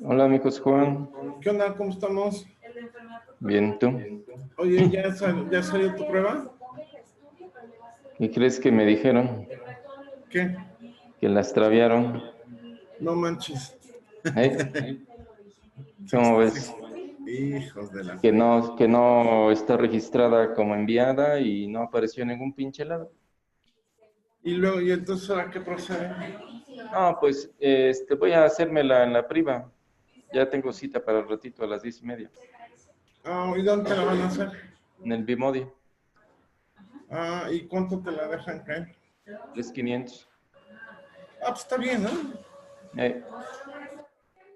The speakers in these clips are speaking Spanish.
Hola, mi José Juan. ¿Qué onda? ¿Cómo estamos? Bien, ¿tú? Oye, ¿ya salió tu prueba? ¿Qué crees que me dijeron? ¿Qué? Que la extraviaron. No manches. ¿Cómo ves? Hijos de la... Que no está registrada como enviada y no apareció ningún pinche lado. Y luego, ¿y entonces ahora qué procede? No, pues voy a hacérmela en la priva. Ya tengo cita para el ratito a las 10:30. ¿Y dónde te la van a hacer? En el Bimodi. ¿Y cuánto te la dejan caer? 3,500. Pues está bien, ¿no?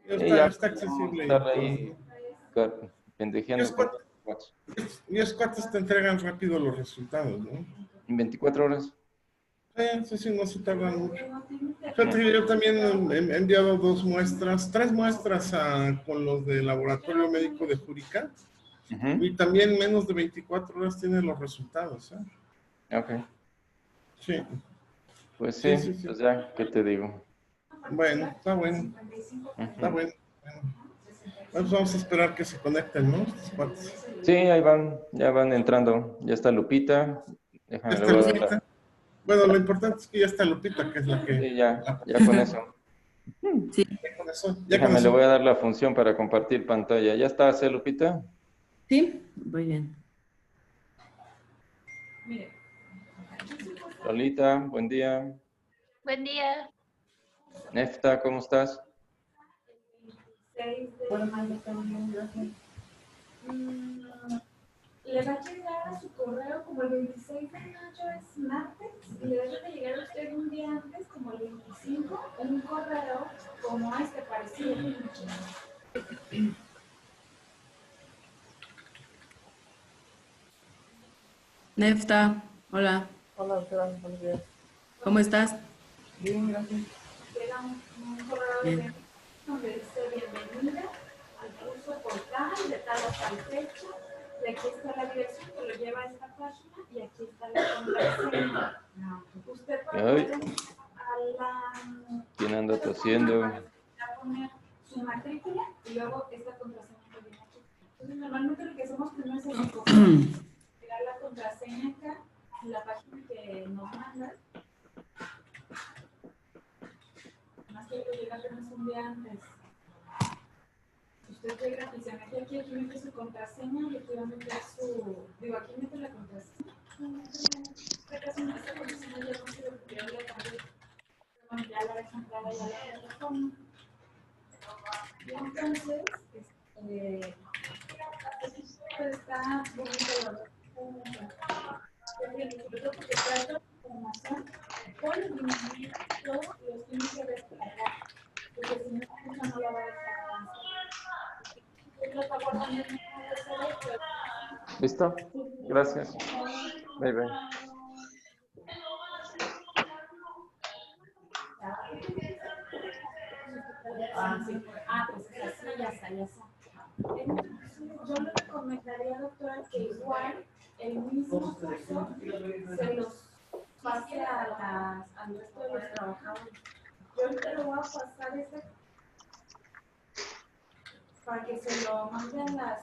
Ya Está accesible. estar ahí pendejeando con los y es cuates te entregan rápido los resultados, ¿no? en 24 horas. Sí, no se tardan mucho. Fíjate que yo también he enviado 3 muestras con los del Laboratorio Médico de Jurica. Y también menos de 24 horas tienen los resultados, Ok. Sí. Pues sí, pues ya, ¿qué te digo? Bueno, está bueno. Está bueno. Pues vamos a esperar que se conecten, ¿no? Sí, ahí van, ya van entrando. Ya está Lupita. Déjame, le voy a dar Bueno, lo importante es que ya está Lupita, que es la que... Sí, ya con eso. Sí. Déjame, le voy a dar la función para compartir pantalla. ¿Ya está, Lupita? Sí, muy bien. Lolita, buen día. Buen día. Nefta, ¿cómo estás? Le va a llegar a su correo como el 26 de mayo, es martes, y le debe de llegar a usted un día antes, como el 25, un correo como este parecido. Nefta, hola. Hola, doctora, buenos días. ¿Cómo estás? Bien, gracias. Llega un correo donde dice bienvenida al curso portal de tal a tal fecha. Y aquí está la dirección que lo lleva a esta página y aquí está la contraseña. Usted puede ¿Quién anda tosiendo? poner su matrícula y luego esta contraseña que viene aquí. Entonces, normalmente lo que hacemos primero es pegar la contraseña acá en la página que nos manda. Más que llega apenas un día antes. Usted llega y se mete aquí mete su contraseña y aquí va a meter aquí mete la contraseña. Esta contraseña ya no se lo pudiera cambiar. Ya la dejan clara, ya la plataforma. Y entonces, está bonito sobre todo porque trae toda la información con el lineamiento, los tiene que descargar, porque si no la va a descargar. ¿Listo? Gracias. Bye, bye. Pues así ya está. Entonces, yo le recomendaría, doctora, que igual el mismo curso se los pase al resto de los trabajadores. Yo ahorita le voy a pasar ese para que se lo manden las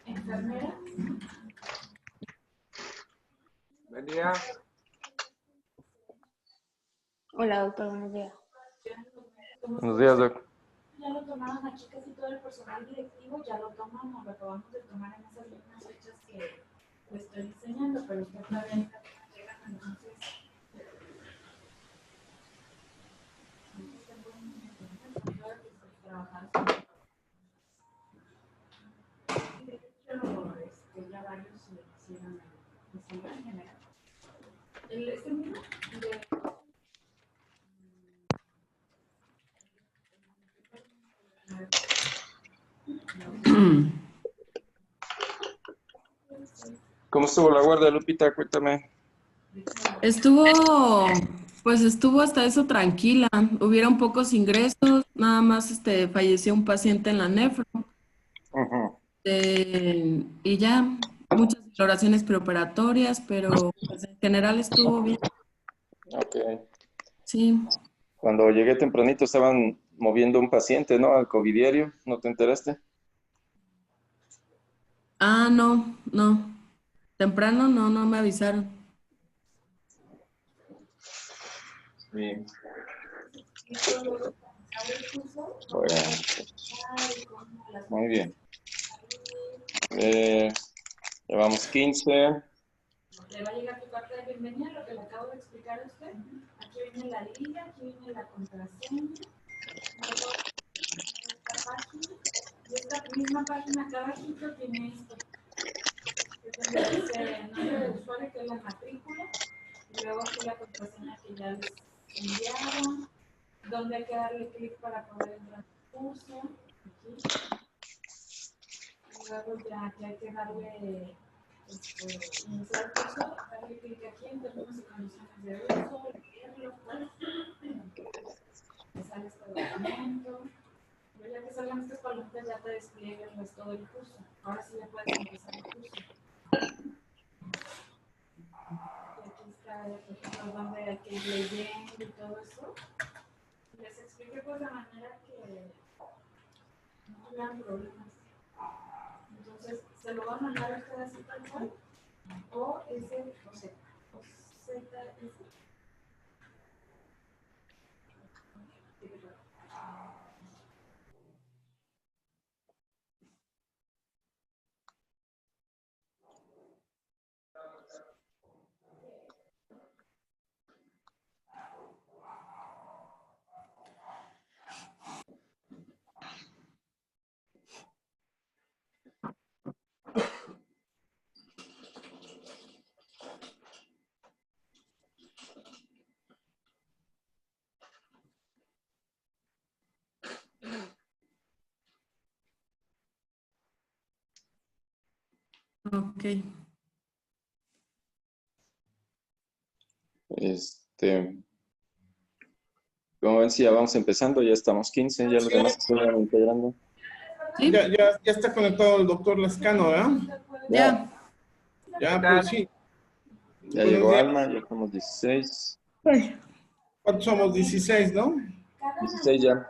enfermeras. Buen día. Hola, doctor, buenos días. Buenos días, doc. Ya lo tomaron aquí casi todo el personal directivo, ya lo tomamos, lo acabamos de tomar en esas mismas fechas que lo estoy enseñando, pero usted todavía no llega, entonces ya varios se hicieron en general. Este mismo ¿Cómo estuvo la guardia, Lupita? Cuéntame. Estuvo hasta eso tranquila. Hubieron pocos ingresos, nada más falleció un paciente en la nefro. Y ya, muchas exploraciones preoperatorias, pero pues, en general estuvo bien. Ok. Sí. Cuando llegué tempranito estaban moviendo un paciente, ¿no? Al covidiario, ¿no te enteraste? Ah, no, no. Temprano no me avisaron. Sí. Bueno, Bueno, muy bien. Llevamos 15. le va a llegar tu carta de bienvenida, lo que le acabo de explicar a usted. Aquí viene la liga, aquí viene la contraseña. Luego esta página. Y esta misma página acá abajito tiene esto. Que es donde dice el nombre de usuario, que es la matrícula. Y luego aquí la contraseña que ya les enviaron. Donde hay que darle clic para poder entrar al curso. Aquí. Y luego ya aquí hay que darle iniciar el curso, darle clic aquí en términos y condiciones de uso, leerlo, pues, te sale este documento. Pero ya que salgan estas palomitas ya te despliega el resto del curso. Ahora sí ya puedes empezar el curso. Y aquí está, por ejemplo, donde hay que ir leyendo y todo eso. Les expliqué pues de manera que no tuvieran problemas. Entonces, se lo va a mandar a usted así tal cual. O Z, o Z, o Z, Ok. Como ven, si ya vamos empezando, ya estamos 15, ya los demás se van integrando. ¿Sí? Ya está conectado el doctor Lascano, ¿verdad? Ya. Ya, pues sí. Ya Buenos llegó días. Alma, ya somos 16. ¿Cuántos somos? 16, ¿no? 16 ya.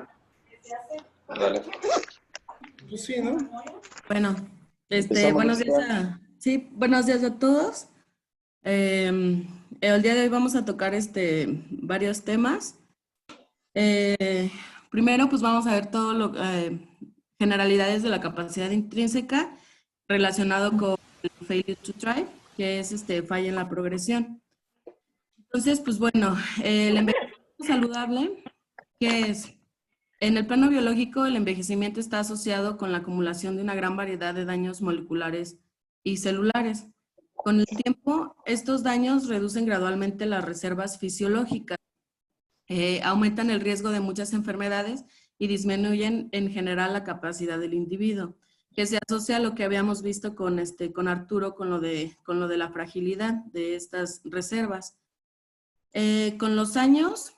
Dale. Pues sí, ¿no? Bueno, Empezamos, buenos días doctora. sí, buenos días a todos. El día de hoy vamos a tocar varios temas. Primero, pues vamos a ver generalidades de la capacidad intrínseca relacionado con el failure to thrive, que es falla en la progresión. Entonces, pues bueno, el envejecimiento saludable, ¿qué es? En el plano biológico, el envejecimiento está asociado con la acumulación de una gran variedad de daños moleculares y celulares. Con el tiempo, estos daños reducen gradualmente las reservas fisiológicas, aumentan el riesgo de muchas enfermedades y disminuyen en general la capacidad del individuo, que se asocia a lo que habíamos visto con Arturo, con lo de la fragilidad de estas reservas. Con los años,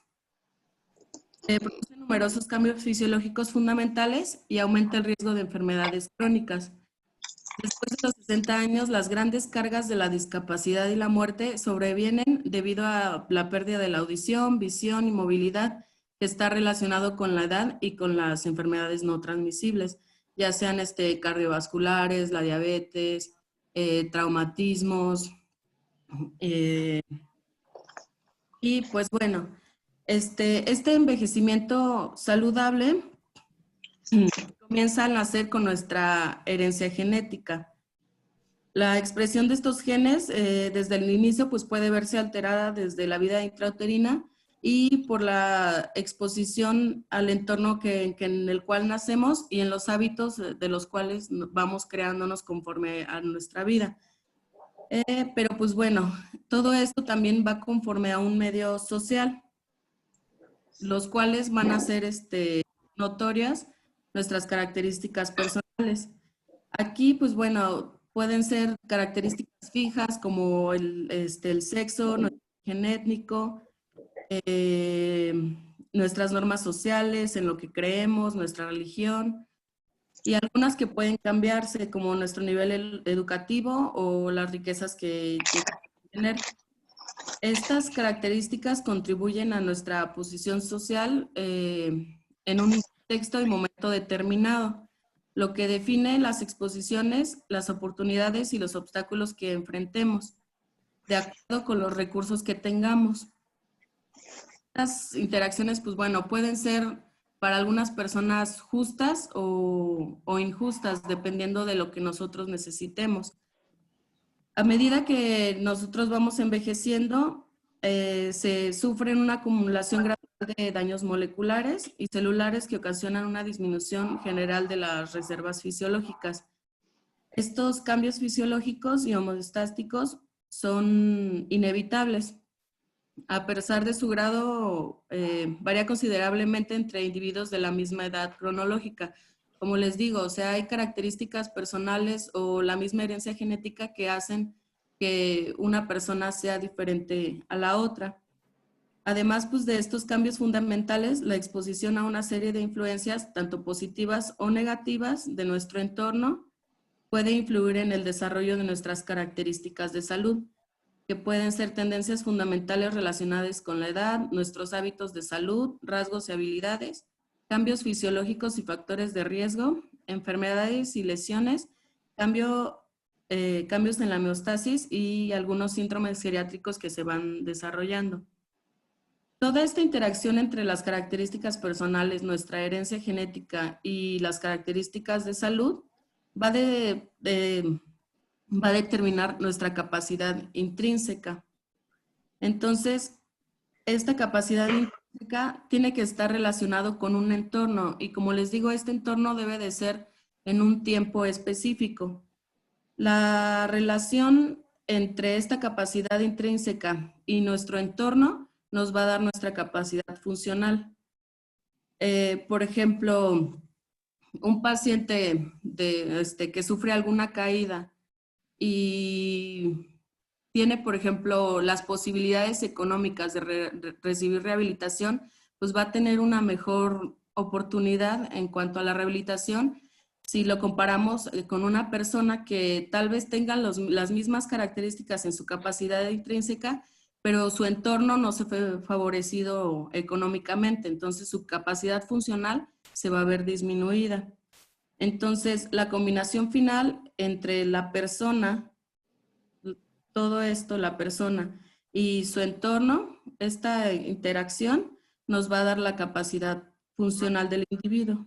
produce numerosos cambios fisiológicos fundamentales y aumenta el riesgo de enfermedades crónicas. Después de los 60 años, las grandes cargas de la discapacidad y la muerte sobrevienen debido a la pérdida de la audición, visión y movilidad, que está relacionado con la edad y con las enfermedades no transmisibles, ya sean cardiovasculares, la diabetes, traumatismos. Y pues bueno, este envejecimiento saludable comienza al nacer con nuestra herencia genética. La expresión de estos genes desde el inicio pues puede verse alterada desde la vida intrauterina y por la exposición al entorno en el cual nacemos y en los hábitos de los cuales vamos creándonos conforme a nuestra vida. Pero pues bueno, todo esto también va conforme a un medio social, los cuales van a ser notorias nuestras características personales. Aquí, pues bueno, pueden ser características fijas como el sexo, nuestro origen étnico, nuestras normas sociales, en lo que creemos, nuestra religión, y algunas que pueden cambiarse como nuestro nivel educativo o las riquezas que tener. Estas características contribuyen a nuestra posición social en un contexto y momento determinado, lo que define las exposiciones, las oportunidades y los obstáculos que enfrentemos, de acuerdo con los recursos que tengamos. Estas interacciones, pues bueno, pueden ser para algunas personas justas o injustas, dependiendo de lo que nosotros necesitemos. A medida que nosotros vamos envejeciendo, se sufre una acumulación gradual de daños moleculares y celulares que ocasionan una disminución general de las reservas fisiológicas. Estos cambios fisiológicos y homeostáticos son inevitables. A pesar de su grado, varía considerablemente entre individuos de la misma edad cronológica. Como les digo, o sea, hay características personales o la misma herencia genética que hacen que una persona sea diferente a la otra. Además, pues, de estos cambios fundamentales, la exposición a una serie de influencias, tanto positivas o negativas, de nuestro entorno, puede influir en el desarrollo de nuestras características de salud, que pueden ser tendencias fundamentales relacionadas con la edad, nuestros hábitos de salud, rasgos y habilidades, cambios fisiológicos y factores de riesgo, enfermedades y lesiones, cambios en la homeostasis y algunos síndromes geriátricos que se van desarrollando. Toda esta interacción entre las características personales, nuestra herencia genética y las características de salud va a determinar nuestra capacidad intrínseca. Entonces, esta capacidad intrínseca tiene que estar relacionado con un entorno y, como les digo, este entorno debe de ser en un tiempo específico. La relación entre esta capacidad intrínseca y nuestro entorno nos va a dar nuestra capacidad funcional. Por ejemplo, un paciente que sufre alguna caída y tiene, por ejemplo, las posibilidades económicas de recibir rehabilitación, pues va a tener una mejor oportunidad en cuanto a la rehabilitación si lo comparamos con una persona que tal vez tenga las mismas características en su capacidad intrínseca, pero su entorno no se fue favorecido económicamente, entonces su capacidad funcional se va a ver disminuida. Entonces, la combinación final entre la persona, todo esto, la persona y su entorno, esta interacción nos va a dar la capacidad funcional del individuo.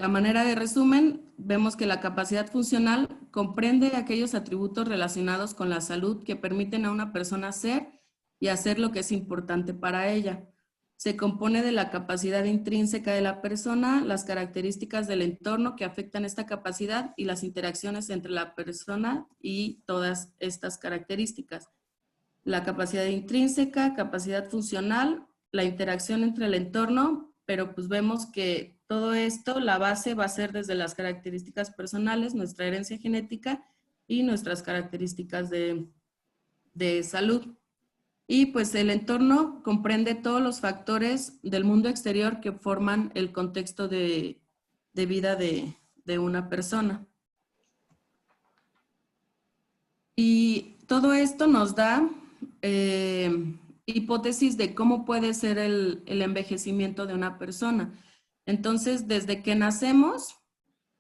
A manera de resumen, vemos que la capacidad funcional comprende aquellos atributos relacionados con la salud que permiten a una persona ser y hacer lo que es importante para ella. Se compone de la capacidad intrínseca de la persona, las características del entorno que afectan esta capacidad y las interacciones entre la persona y todas estas características. La capacidad intrínseca, capacidad funcional, la interacción entre el entorno, pero pues vemos que todo esto, la base va a ser desde las características personales, nuestra herencia genética y nuestras características de salud. Y pues el entorno comprende todos los factores del mundo exterior que forman el contexto de vida de una persona. Y todo esto nos da hipótesis de cómo puede ser el envejecimiento de una persona. Entonces, desde que nacemos,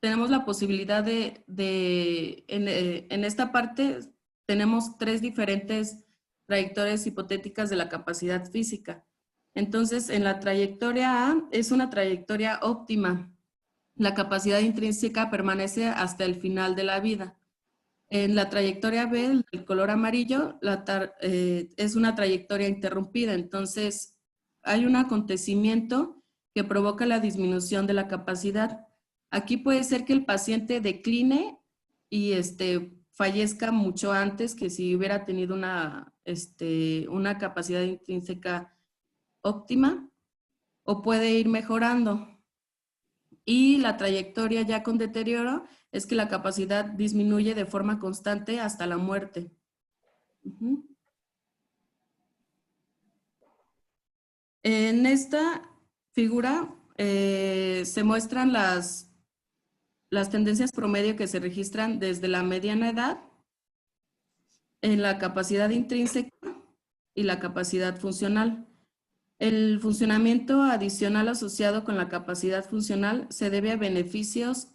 tenemos la posibilidad en esta parte, tenemos 3 diferentes trayectorias hipotéticas de la capacidad física. Entonces, en la trayectoria A es una trayectoria óptima. La capacidad intrínseca permanece hasta el final de la vida. En la trayectoria B, el color amarillo, es una trayectoria interrumpida. Entonces, hay un acontecimiento que provoca la disminución de la capacidad. Aquí puede ser que el paciente decline y fallezca mucho antes que si hubiera tenido una capacidad intrínseca óptima, o puede ir mejorando. Y la trayectoria ya con deterioro es que la capacidad disminuye de forma constante hasta la muerte. En esta figura se muestran las las tendencias promedio que se registran desde la mediana edad en la capacidad intrínseca y la capacidad funcional. El funcionamiento adicional asociado con la capacidad funcional se debe a beneficios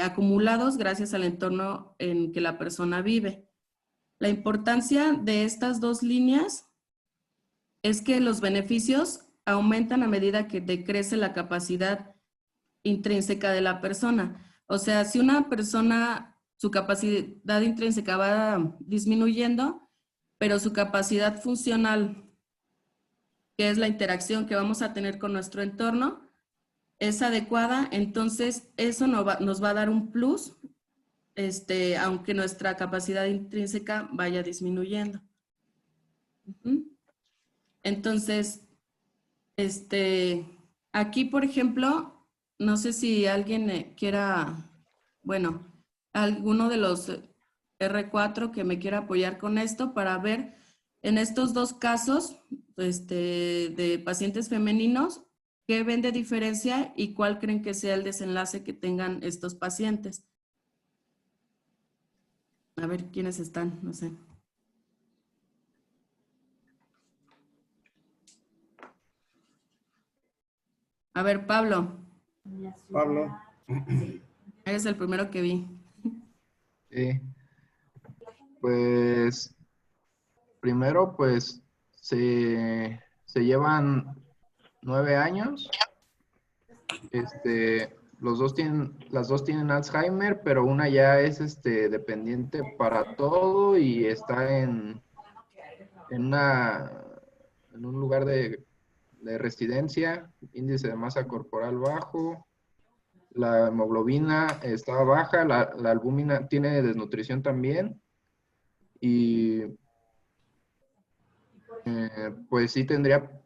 acumulados gracias al entorno en que la persona vive. La importancia de estas dos líneas es que los beneficios aumentan a medida que decrece la capacidad intrínseca de la persona. O sea, si una persona, su capacidad intrínseca va disminuyendo, pero su capacidad funcional, que es la interacción que vamos a tener con nuestro entorno, es adecuada, entonces eso nos va a dar un plus, aunque nuestra capacidad intrínseca vaya disminuyendo. Entonces, aquí, por ejemplo, no sé si alguien quiera, bueno, alguno de los R4 que me quiera apoyar con esto para ver en estos dos casos de pacientes femeninos, ¿qué ven de diferencia y cuál creen que sea el desenlace que tengan estos pacientes? A ver, ¿quiénes están? No sé. A ver, Pablo. Pablo. Eres el primero que vi. Sí. Pues, primero, pues, se llevan 9 años. Las dos tienen Alzheimer, pero una ya es dependiente para todo y está en un lugar de residencia, índice de masa corporal bajo, la hemoglobina está baja, la albúmina tiene desnutrición también y pues sí tendría,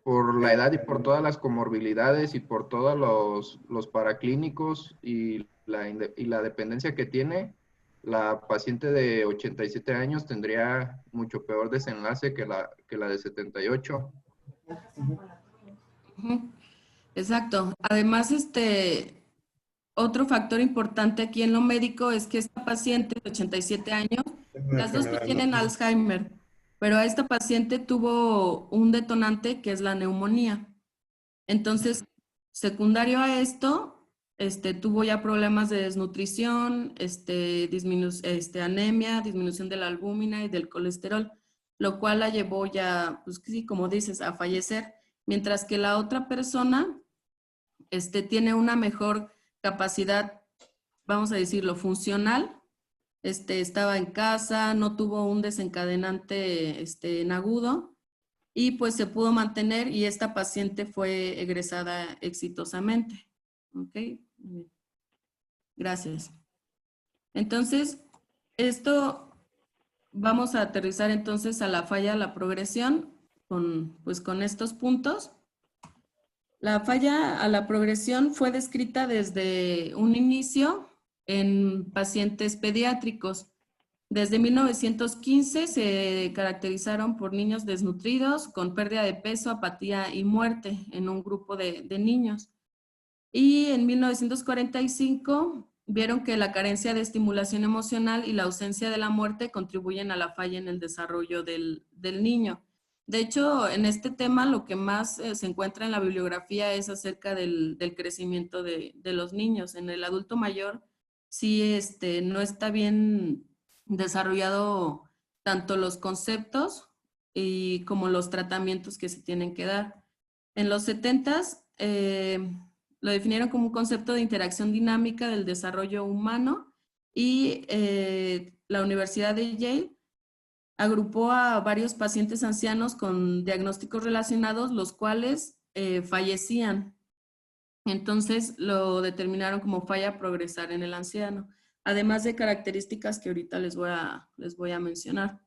por la edad y por todas las comorbilidades y por todos los paraclínicos y la dependencia que tiene, la paciente de 87 años tendría mucho peor desenlace que la de 78. Exacto. Además, otro factor importante aquí en lo médico es que esta paciente de 87 años, las dos tienen Alzheimer, pero a esta paciente tuvo un detonante que es la neumonía. Entonces, secundario a esto, tuvo ya problemas de desnutrición, anemia, disminución de la albúmina y del colesterol, lo cual la llevó ya, pues sí, como dices, a fallecer, mientras que la otra persona tiene una mejor capacidad, vamos a decirlo, funcional. Estaba en casa, no tuvo un desencadenante en agudo y pues se pudo mantener y esta paciente fue egresada exitosamente. ¿Ok? Gracias. Entonces, esto vamos a aterrizar entonces a la falla, la progresión con estos puntos. La falla a la progresión fue descrita desde un inicio en pacientes pediátricos. Desde 1915 se caracterizaron por niños desnutridos con pérdida de peso, apatía y muerte en un grupo de niños. Y en 1945 vieron que la carencia de estimulación emocional y la ausencia de la muerte contribuyen a la falla en el desarrollo del niño. De hecho, en este tema lo que más se encuentra en la bibliografía es acerca del crecimiento de los niños. En el adulto mayor sí no está bien desarrollado tanto los conceptos como los tratamientos que se tienen que dar. En los 70s lo definieron como un concepto de interacción dinámica del desarrollo humano y la Universidad de Yale agrupó a varios pacientes ancianos con diagnósticos relacionados, los cuales fallecían. Entonces lo determinaron como falla progresar en el anciano, además de características que ahorita les voy a mencionar.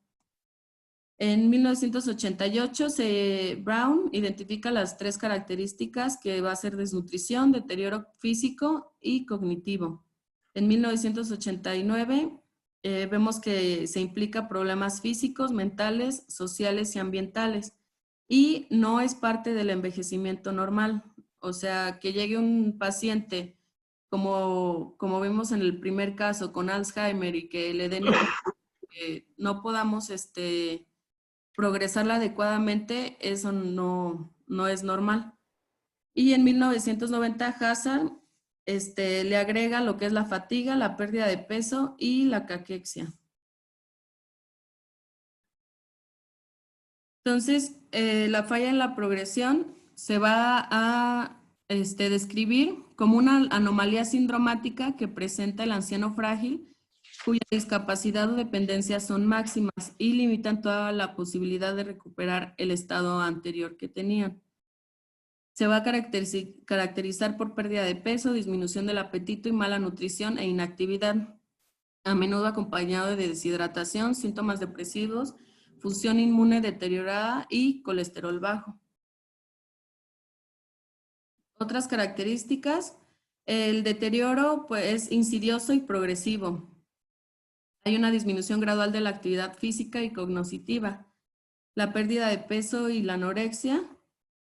En 1988, Brown identifica las 3 características que va a ser desnutrición, deterioro físico y cognitivo. En 1989, vemos que se implica problemas físicos, mentales, sociales y ambientales. Y no es parte del envejecimiento normal. O sea, que llegue un paciente como vimos en el primer caso con Alzheimer y que le den que no podamos progresarla adecuadamente, eso no es normal. Y en 1990 Hazard le agrega lo que es la fatiga, la pérdida de peso y la caquexia. Entonces, la falla en la progresión se va a describir como una anomalía sindromática que presenta el anciano frágil, cuya discapacidad o dependencia son máximas y limitan toda la posibilidad de recuperar el estado anterior que tenían. Se va a caracterizar por pérdida de peso, disminución del apetito y mala nutrición e inactividad, a menudo acompañado de deshidratación, síntomas depresivos, función inmune deteriorada y colesterol bajo. Otras características, el deterioro pues, es insidioso y progresivo. Hay una disminución gradual de la actividad física y cognitiva, la pérdida de peso y la anorexia.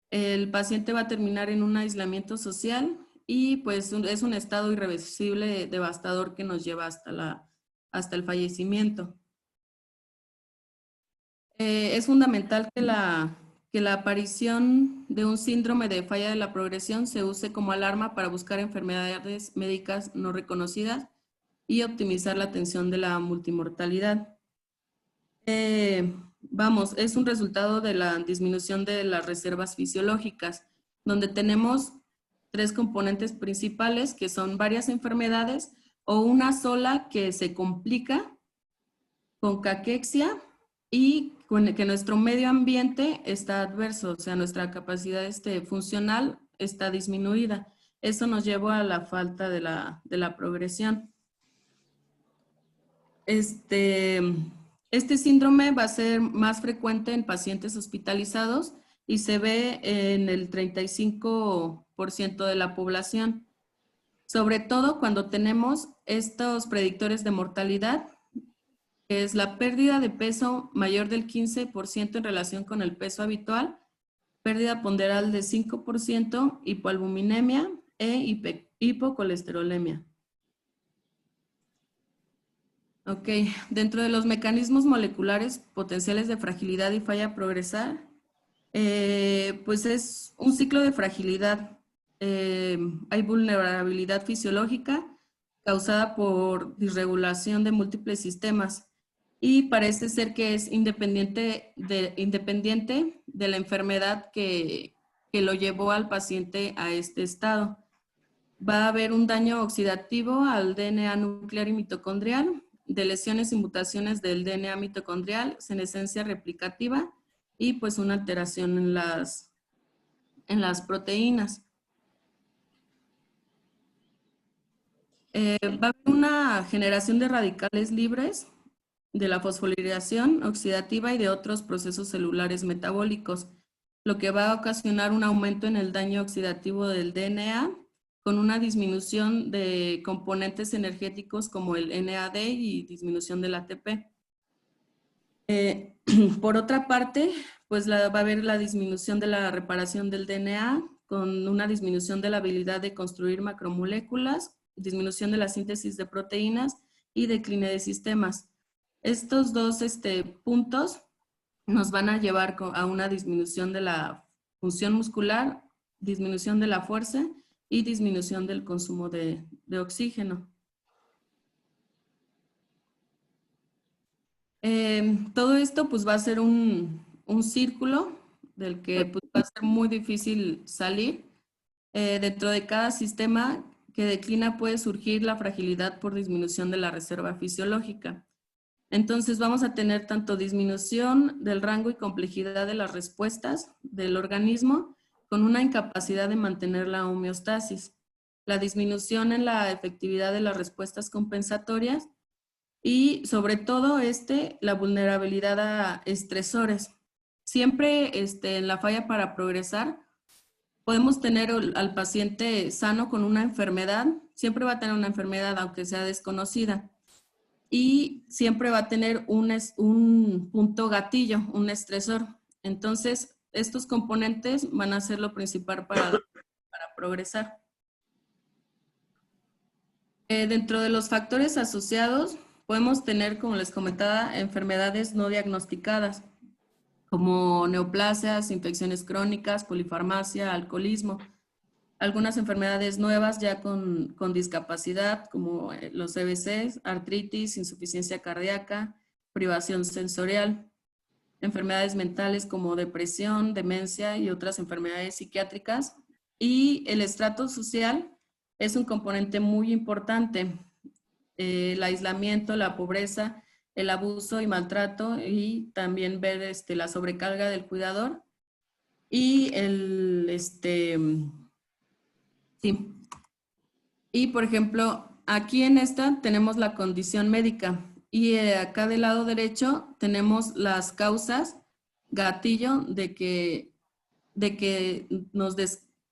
El paciente va a terminar en un aislamiento social y pues es un estado irreversible, devastador que nos lleva hasta el fallecimiento. Es fundamental que la aparición de un síndrome de falla de la progresión se use como alarma para buscar enfermedades médicas no reconocidas y optimizar la atención de la multimortalidad. Es un resultado de la disminución de las reservas fisiológicas, donde tenemos 3 componentes principales que son varias enfermedades o una sola que se complica con caquexia y que nuestro medio ambiente está adverso, o sea, nuestra capacidad funcional está disminuida. Eso nos lleva a la falta de la progresión. Este síndrome va a ser más frecuente en pacientes hospitalizados y se ve en el 35% de la población, sobre todo cuando tenemos estos predictores de mortalidad, que es la pérdida de peso mayor del 15% en relación con el peso habitual, pérdida ponderal de 5%, hipoalbuminemia e hipocolesterolemia. Ok, dentro de los mecanismos moleculares potenciales de fragilidad y falla progresar, pues es un ciclo de fragilidad. Hay vulnerabilidad fisiológica causada por disregulación de múltiples sistemas y parece ser que es independiente de la enfermedad que lo llevó al paciente a este estado. Va a haber un daño oxidativo al DNA nuclear y mitocondrial, de lesiones y mutaciones del DNA mitocondrial, senescencia replicativa y pues una alteración en las proteínas. Va a haber una generación de radicales libres de la fosforilación oxidativa y de otros procesos celulares metabólicos, lo que va a ocasionar un aumento en el daño oxidativo del DNA con una disminución de componentes energéticos como el NAD y disminución del ATP. Por otra parte, pues va a haber la disminución de la reparación del DNA con una disminución de la habilidad de construir macromoléculas, disminución de la síntesis de proteínas y decline de sistemas. Estos dos puntos nos van a llevar a una disminución de la función muscular, disminución de la fuerza y disminución del consumo de oxígeno. Todo esto pues va a ser un círculo del que pues, va a ser muy difícil salir. Dentro de cada sistema que declina puede surgir la fragilidad por disminución de la reserva fisiológica. Entonces vamos a tener tanto disminución del rango y complejidad de las respuestas del organismo con una incapacidad de mantener la homeostasis, la disminución en la efectividad de las respuestas compensatorias y sobre todo la vulnerabilidad a estresores. Siempre en la falla para progresar podemos tener al paciente sano con una enfermedad, siempre va a tener una enfermedad aunque sea desconocida. Y siempre va a tener un punto gatillo, un estresor. Entonces, estos componentes van a ser lo principal para progresar. Dentro de los factores asociados, podemos tener, como les comentaba, enfermedades no diagnosticadas, como neoplasias, infecciones crónicas, polifarmacia, alcoholismo. Algunas enfermedades nuevas ya con discapacidad, como los CVCs, artritis, insuficiencia cardíaca, privación sensorial. Enfermedades mentales como depresión, demencia y otras enfermedades psiquiátricas. Y el estrato social es un componente muy importante. El aislamiento, la pobreza, el abuso y maltrato, y también ver la sobrecarga del cuidador y sí. Y por ejemplo, aquí en esta tenemos la condición médica y acá del lado derecho tenemos las causas gatillo de que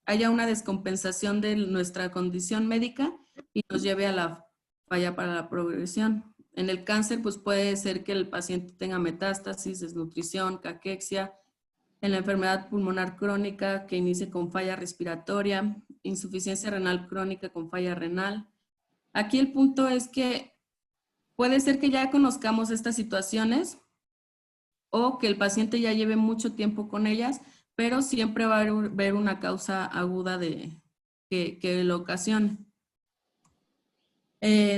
haya una descompensación de nuestra condición médica y nos lleve a la falla para la progresión. En el cáncer, pues puede ser que el paciente tenga metástasis, desnutrición, caquexia. En la enfermedad pulmonar crónica, que inicie con falla respiratoria, insuficiencia renal crónica con falla renal. Aquí el punto es que puede ser que ya conozcamos estas situaciones o que el paciente ya lleve mucho tiempo con ellas, pero siempre va a haber una causa aguda que lo ocasione.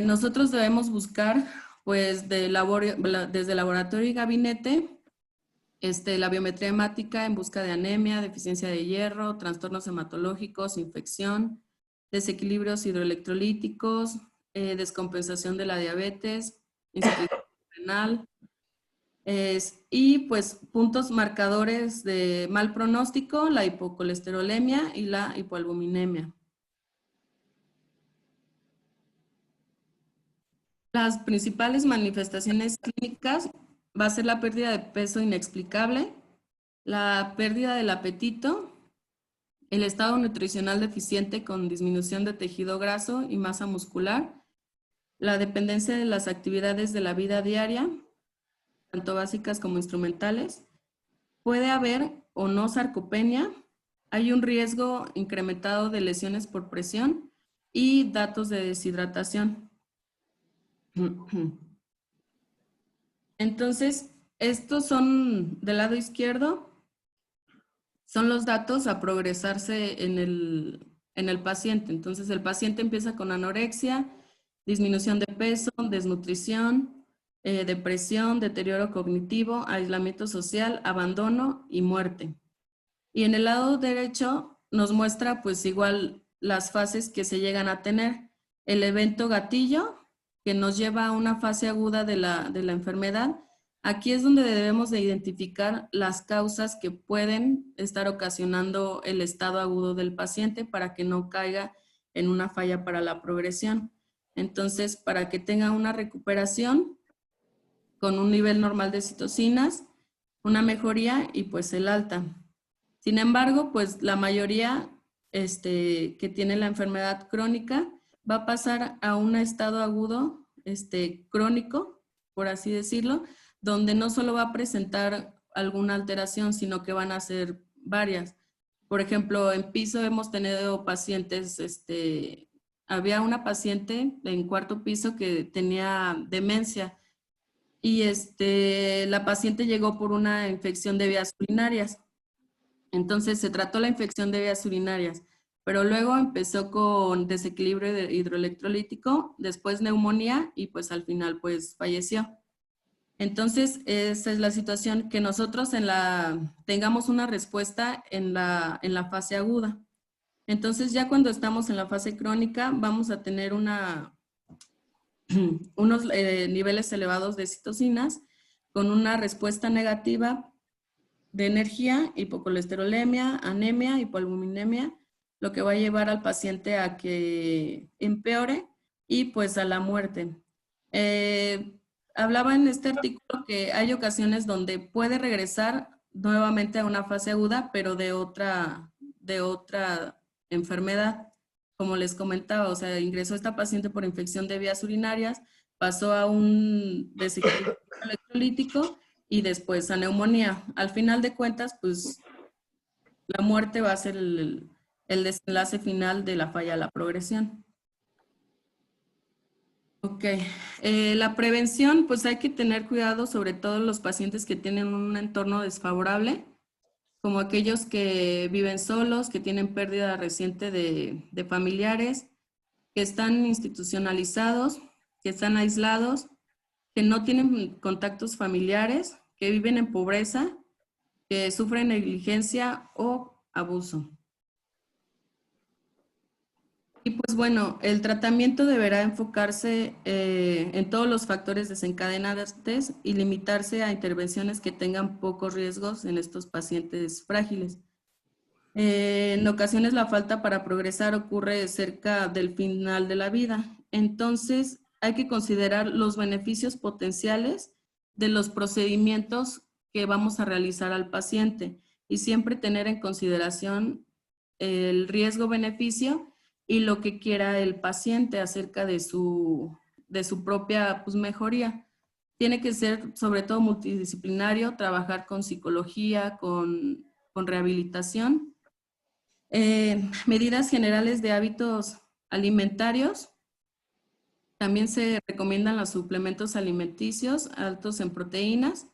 Nosotros debemos buscar, pues, desde laboratorio y gabinete, la biometría hemática en busca de anemia, deficiencia de hierro, trastornos hematológicos, infección, desequilibrios hidroelectrolíticos, descompensación de la diabetes, insuficiencia renal, y pues puntos marcadores de mal pronóstico, la hipocolesterolemia y la hipoalbuminemia. Las principales manifestaciones clínicas va a ser la pérdida de peso inexplicable, la pérdida del apetito, el estado nutricional deficiente con disminución de tejido graso y masa muscular, la dependencia de las actividades de la vida diaria, tanto básicas como instrumentales. Puede haber o no sarcopenia, hay un riesgo incrementado de lesiones por presión y datos de deshidratación. Entonces, estos son del lado izquierdo, son los datos a progresarse en el paciente. Entonces, el paciente empieza con anorexia, disminución de peso, desnutrición, depresión, deterioro cognitivo, aislamiento social, abandono y muerte. Y en el lado derecho nos muestra pues igual las fases que se llegan a tener. El evento gatillo, que nos lleva a una fase aguda de la enfermedad. Aquí es donde debemos de identificar las causas que pueden estar ocasionando el estado agudo del paciente para que no caiga en una falla para la progresión. Entonces, para que tenga una recuperación con un nivel normal de citocinas, una mejoría y pues el alta. Sin embargo, pues la mayoría que tiene la enfermedad crónica va a pasar a un estado agudo crónico, por así decirlo, donde no solo va a presentar alguna alteración, sino que van a ser varias. Por ejemplo, en piso hemos tenido pacientes, había una paciente en cuarto piso que tenía demencia y la paciente llegó por una infección de vías urinarias. Entonces se trató la infección de vías urinarias, pero luego empezó con desequilibrio hidroelectrolítico, después neumonía y pues al final pues falleció. Entonces esa es la situación, que nosotros tengamos una respuesta en la fase aguda. Entonces ya cuando estamos en la fase crónica vamos a tener unos niveles elevados de citocinas con una respuesta negativa de energía, hipocolesterolemia, anemia, hipoalbuminemia, lo que va a llevar al paciente a que empeore y pues a la muerte. Hablaba en este artículo que hay ocasiones donde puede regresar nuevamente a una fase aguda, pero de otra enfermedad. Como les comentaba, o sea, ingresó esta paciente por infección de vías urinarias, pasó a un desequilibrio electrolítico y después a neumonía. Al final de cuentas, pues la muerte va a ser el desenlace final de la falla a la progresión. Ok. La prevención, pues hay que tener cuidado, sobre todo los pacientes que tienen un entorno desfavorable, como aquellos que viven solos, que tienen pérdida reciente de familiares, que están institucionalizados, que están aislados, que no tienen contactos familiares, que viven en pobreza, que sufren negligencia o abuso. Y pues bueno, el tratamiento deberá enfocarse en todos los factores desencadenantes y limitarse a intervenciones que tengan pocos riesgos en estos pacientes frágiles. En ocasiones la falta para progresar ocurre cerca del final de la vida. Entonces hay que considerar los beneficios potenciales de los procedimientos que vamos a realizar al paciente y siempre tener en consideración el riesgo-beneficio y lo que quiera el paciente acerca de su propia mejoría. Tiene que ser sobre todo multidisciplinario, trabajar con psicología, con rehabilitación. Medidas generales de hábitos alimentarios. También se recomiendan los suplementos alimenticios altos en proteínas,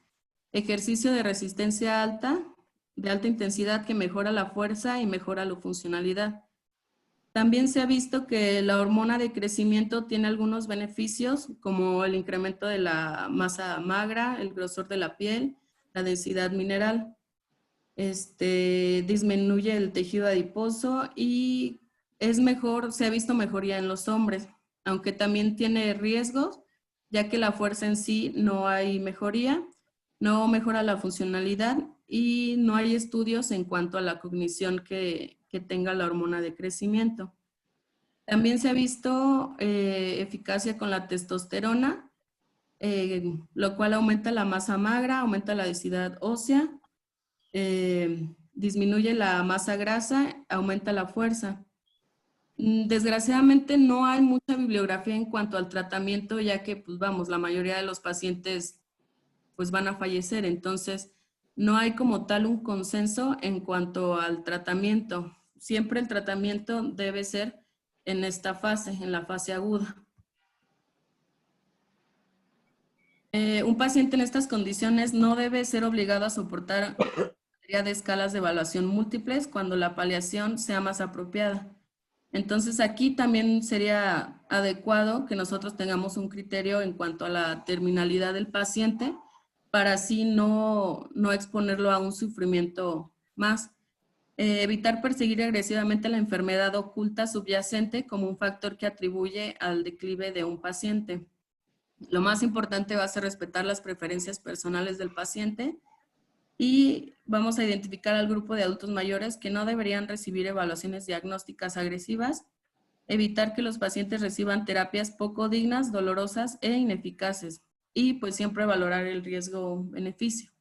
ejercicio de resistencia alta, de alta intensidad que mejora la fuerza y mejora la funcionalidad. También se ha visto que la hormona de crecimiento tiene algunos beneficios como el incremento de la masa magra, el grosor de la piel, la densidad mineral. Disminuye el tejido adiposo y es mejor, se ha visto mejoría en los hombres, aunque también tiene riesgos, ya que la fuerza en sí no hay mejoría, no mejora la funcionalidad y no hay estudios en cuanto a la cognición que tenga la hormona de crecimiento. También se ha visto eficacia con la testosterona, lo cual aumenta la masa magra, aumenta la densidad ósea, disminuye la masa grasa, aumenta la fuerza. Desgraciadamente no hay mucha bibliografía en cuanto al tratamiento, ya que, pues vamos, la mayoría de los pacientes pues van a fallecer, entonces no hay como tal un consenso en cuanto al tratamiento. Siempre el tratamiento debe ser en esta fase, en la fase aguda. Un paciente en estas condiciones no debe ser obligado a soportar de escalas de evaluación múltiples cuando la paliación sea más apropiada. Entonces aquí también sería adecuado que nosotros tengamos un criterio en cuanto a la terminalidad del paciente para así no exponerlo a un sufrimiento más. Evitar perseguir agresivamente la enfermedad oculta subyacente como un factor que atribuye al declive de un paciente. Lo más importante va a ser respetar las preferencias personales del paciente y vamos a identificar al grupo de adultos mayores que no deberían recibir evaluaciones diagnósticas agresivas, evitar que los pacientes reciban terapias poco dignas, dolorosas e ineficaces y pues siempre valorar el riesgo-beneficio.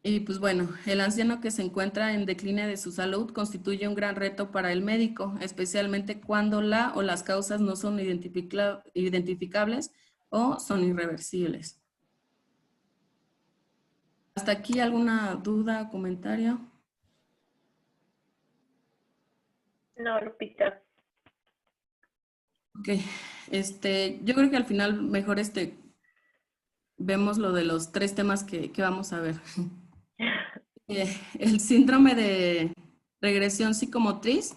Y pues bueno, el anciano que se encuentra en decline de su salud constituye un gran reto para el médico, especialmente cuando la o las causas no son identificables o son irreversibles. ¿Hasta aquí alguna duda o comentario? No, Lupita. Ok, yo creo que al final mejor vemos lo de los 3 temas que vamos a ver. El síndrome de regresión psicomotriz.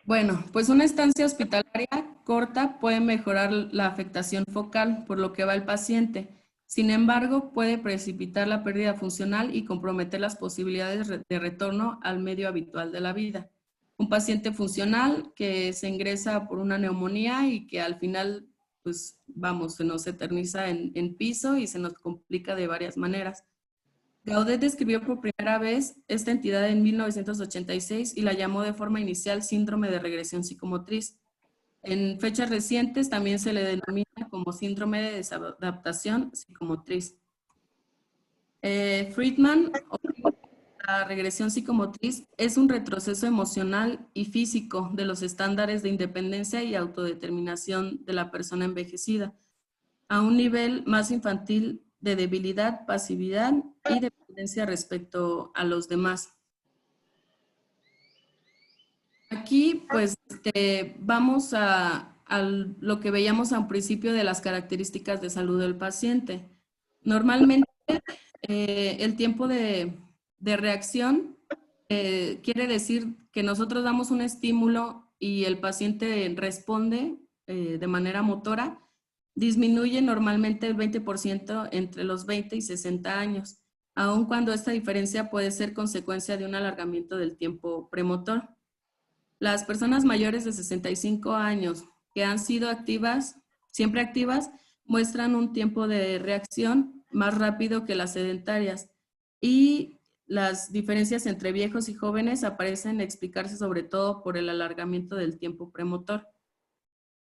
Bueno, pues una estancia hospitalaria corta puede mejorar la afectación focal, por lo que va el paciente. Sin embargo, puede precipitar la pérdida funcional y comprometer las posibilidades de retorno al medio habitual de la vida. Un paciente funcional que se ingresa por una neumonía y que al final, pues vamos, se nos eterniza en piso y se nos complica de varias maneras. Gaudet describió por primera vez esta entidad en 1986 y la llamó de forma inicial síndrome de regresión psicomotriz. En fechas recientes también se le denomina como síndrome de desadaptación psicomotriz. Friedman, la regresión psicomotriz es un retroceso emocional y físico de los estándares de independencia y autodeterminación de la persona envejecida a un nivel más infantil de debilidad, pasividad y dependencia respecto a los demás. Aquí, pues, vamos a lo que veíamos al principio de las características de salud del paciente. Normalmente, el tiempo de reacción quiere decir que nosotros damos un estímulo y el paciente responde de manera motora, disminuye normalmente el 20% entre los 20 y 60 años, aun cuando esta diferencia puede ser consecuencia de un alargamiento del tiempo premotor. Las personas mayores de 65 años que han sido activas, siempre activas, muestran un tiempo de reacción más rápido que las sedentarias, y las diferencias entre viejos y jóvenes aparecen explicarse sobre todo por el alargamiento del tiempo premotor.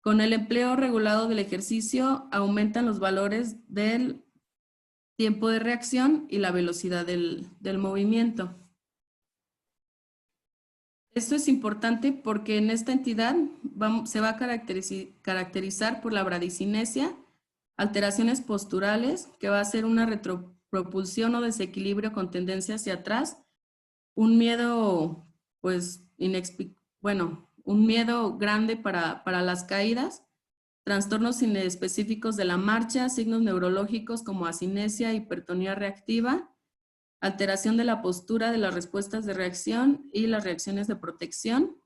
Con el empleo regulado del ejercicio aumentan los valores del tiempo de reacción y la velocidad del movimiento. Esto es importante porque en esta entidad se va a caracterizar por la bradicinesia, alteraciones posturales, que va a ser una retropropulsión o desequilibrio con tendencia hacia atrás, un miedo, pues, un miedo grande para las caídas, trastornos inespecíficos de la marcha, signos neurológicos como asinesia, hipertonía reactiva, alteración de la postura de las respuestas de reacción y las reacciones de protección,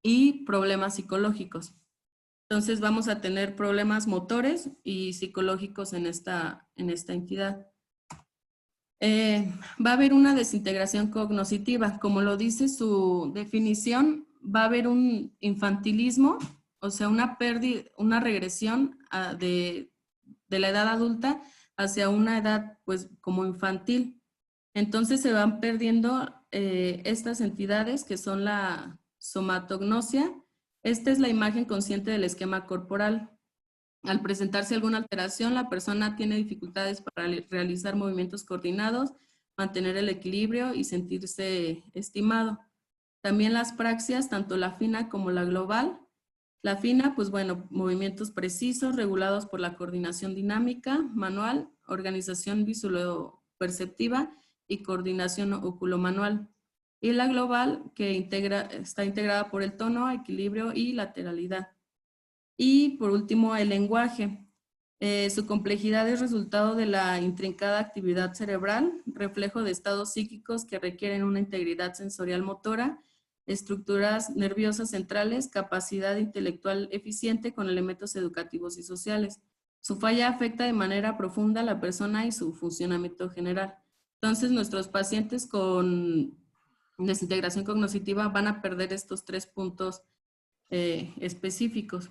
y problemas psicológicos. Entonces vamos a tener problemas motores y psicológicos en esta entidad. Va a haber una desintegración cognoscitiva. Como lo dice su definición, va a haber un infantilismo, o sea, una regresión de la edad adulta hacia una edad, pues, como infantil. Entonces se van perdiendo estas entidades que son la somatognosia. Esta es la imagen consciente del esquema corporal. Al presentarse alguna alteración, la persona tiene dificultades para realizar movimientos coordinados, mantener el equilibrio y sentirse estimado. También las praxias, tanto la fina como la global. La fina, pues bueno, movimientos precisos, regulados por la coordinación dinámica, manual, organización visuoperceptiva y coordinación oculomanual. Y la global, que está integrada por el tono, equilibrio y lateralidad. Y por último, el lenguaje. Su complejidad es resultado de la intrincada actividad cerebral, reflejo de estados psíquicos que requieren una integridad sensorial motora, estructuras nerviosas centrales, capacidad intelectual eficiente con elementos educativos y sociales. Su falla afecta de manera profunda a la persona y su funcionamiento general. Entonces, nuestros pacientes con desintegración cognitiva van a perder estos 3 puntos específicos.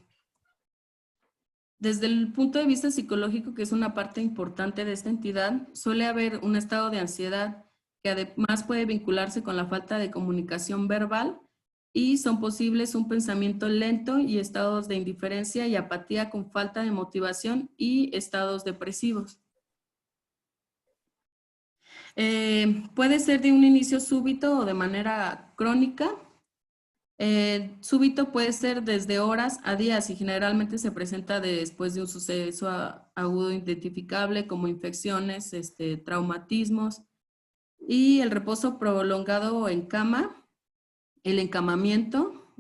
Desde el punto de vista psicológico, que es una parte importante de esta entidad, suele haber un estado de ansiedad que además puede vincularse con la falta de comunicación verbal, y son posibles un pensamiento lento y estados de indiferencia y apatía con falta de motivación y estados depresivos. Puede ser de un inicio súbito o de manera crónica. Súbito puede ser desde horas a días y generalmente se presenta después de un suceso agudo identificable como infecciones, traumatismos, y el reposo prolongado en cama, el encamamiento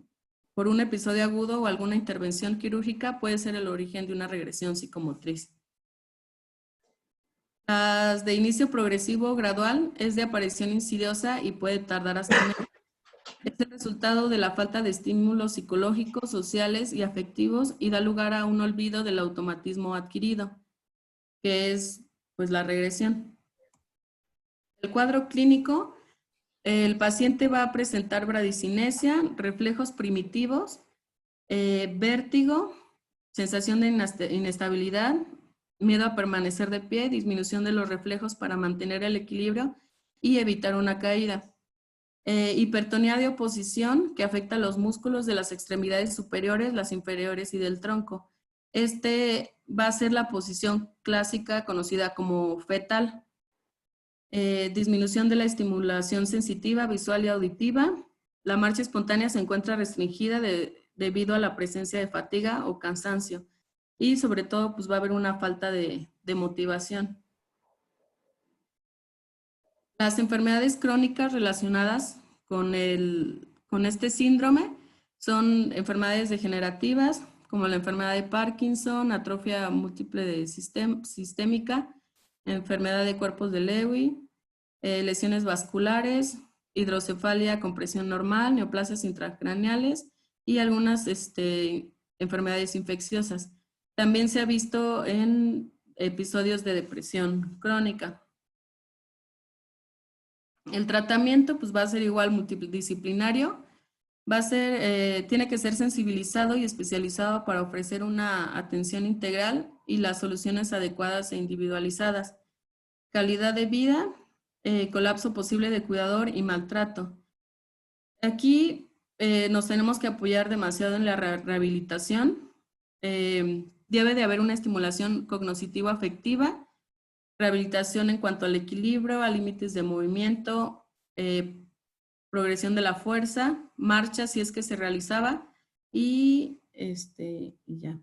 por un episodio agudo o alguna intervención quirúrgica puede ser el origen de una regresión psicomotriz. Las de inicio progresivo gradual es de aparición insidiosa y puede tardar hasta meses. Es el resultado de la falta de estímulos psicológicos, sociales y afectivos y da lugar a un olvido del automatismo adquirido, que es, pues, la regresión. El cuadro clínico, el paciente va a presentar bradicinesia, reflejos primitivos, vértigo, sensación de inestabilidad, miedo a permanecer de pie, disminución de los reflejos para mantener el equilibrio y evitar una caída. Hipertonía de oposición, que afecta a los músculos de las extremidades superiores, las inferiores y del tronco. Va a ser la posición clásica conocida como fetal. Disminución de la estimulación sensitiva, visual y auditiva. La marcha espontánea se encuentra restringida debido a la presencia de fatiga o cansancio. Y sobre todo, pues va a haber una falta de motivación. Las enfermedades crónicas relacionadas con con este síndrome son enfermedades degenerativas, como la enfermedad de Parkinson, atrofia múltiple de sistémica, enfermedad de cuerpos de Lewy, lesiones vasculares, hidrocefalia con presión normal, neoplasias intracraneales y algunas enfermedades infecciosas. También se ha visto en episodios de depresión crónica. El tratamiento pues, va a ser igual multidisciplinario. Tiene que ser sensibilizado y especializado para ofrecer una atención integral y las soluciones adecuadas e individualizadas. Calidad de vida, colapso posible de cuidador y maltrato. Aquí nos tenemos que apoyar demasiado en la rehabilitación. Debe de haber una estimulación cognoscitiva afectiva, rehabilitación en cuanto al equilibrio, a límites de movimiento, progresión de la fuerza, marcha si es que se realizaba y ya.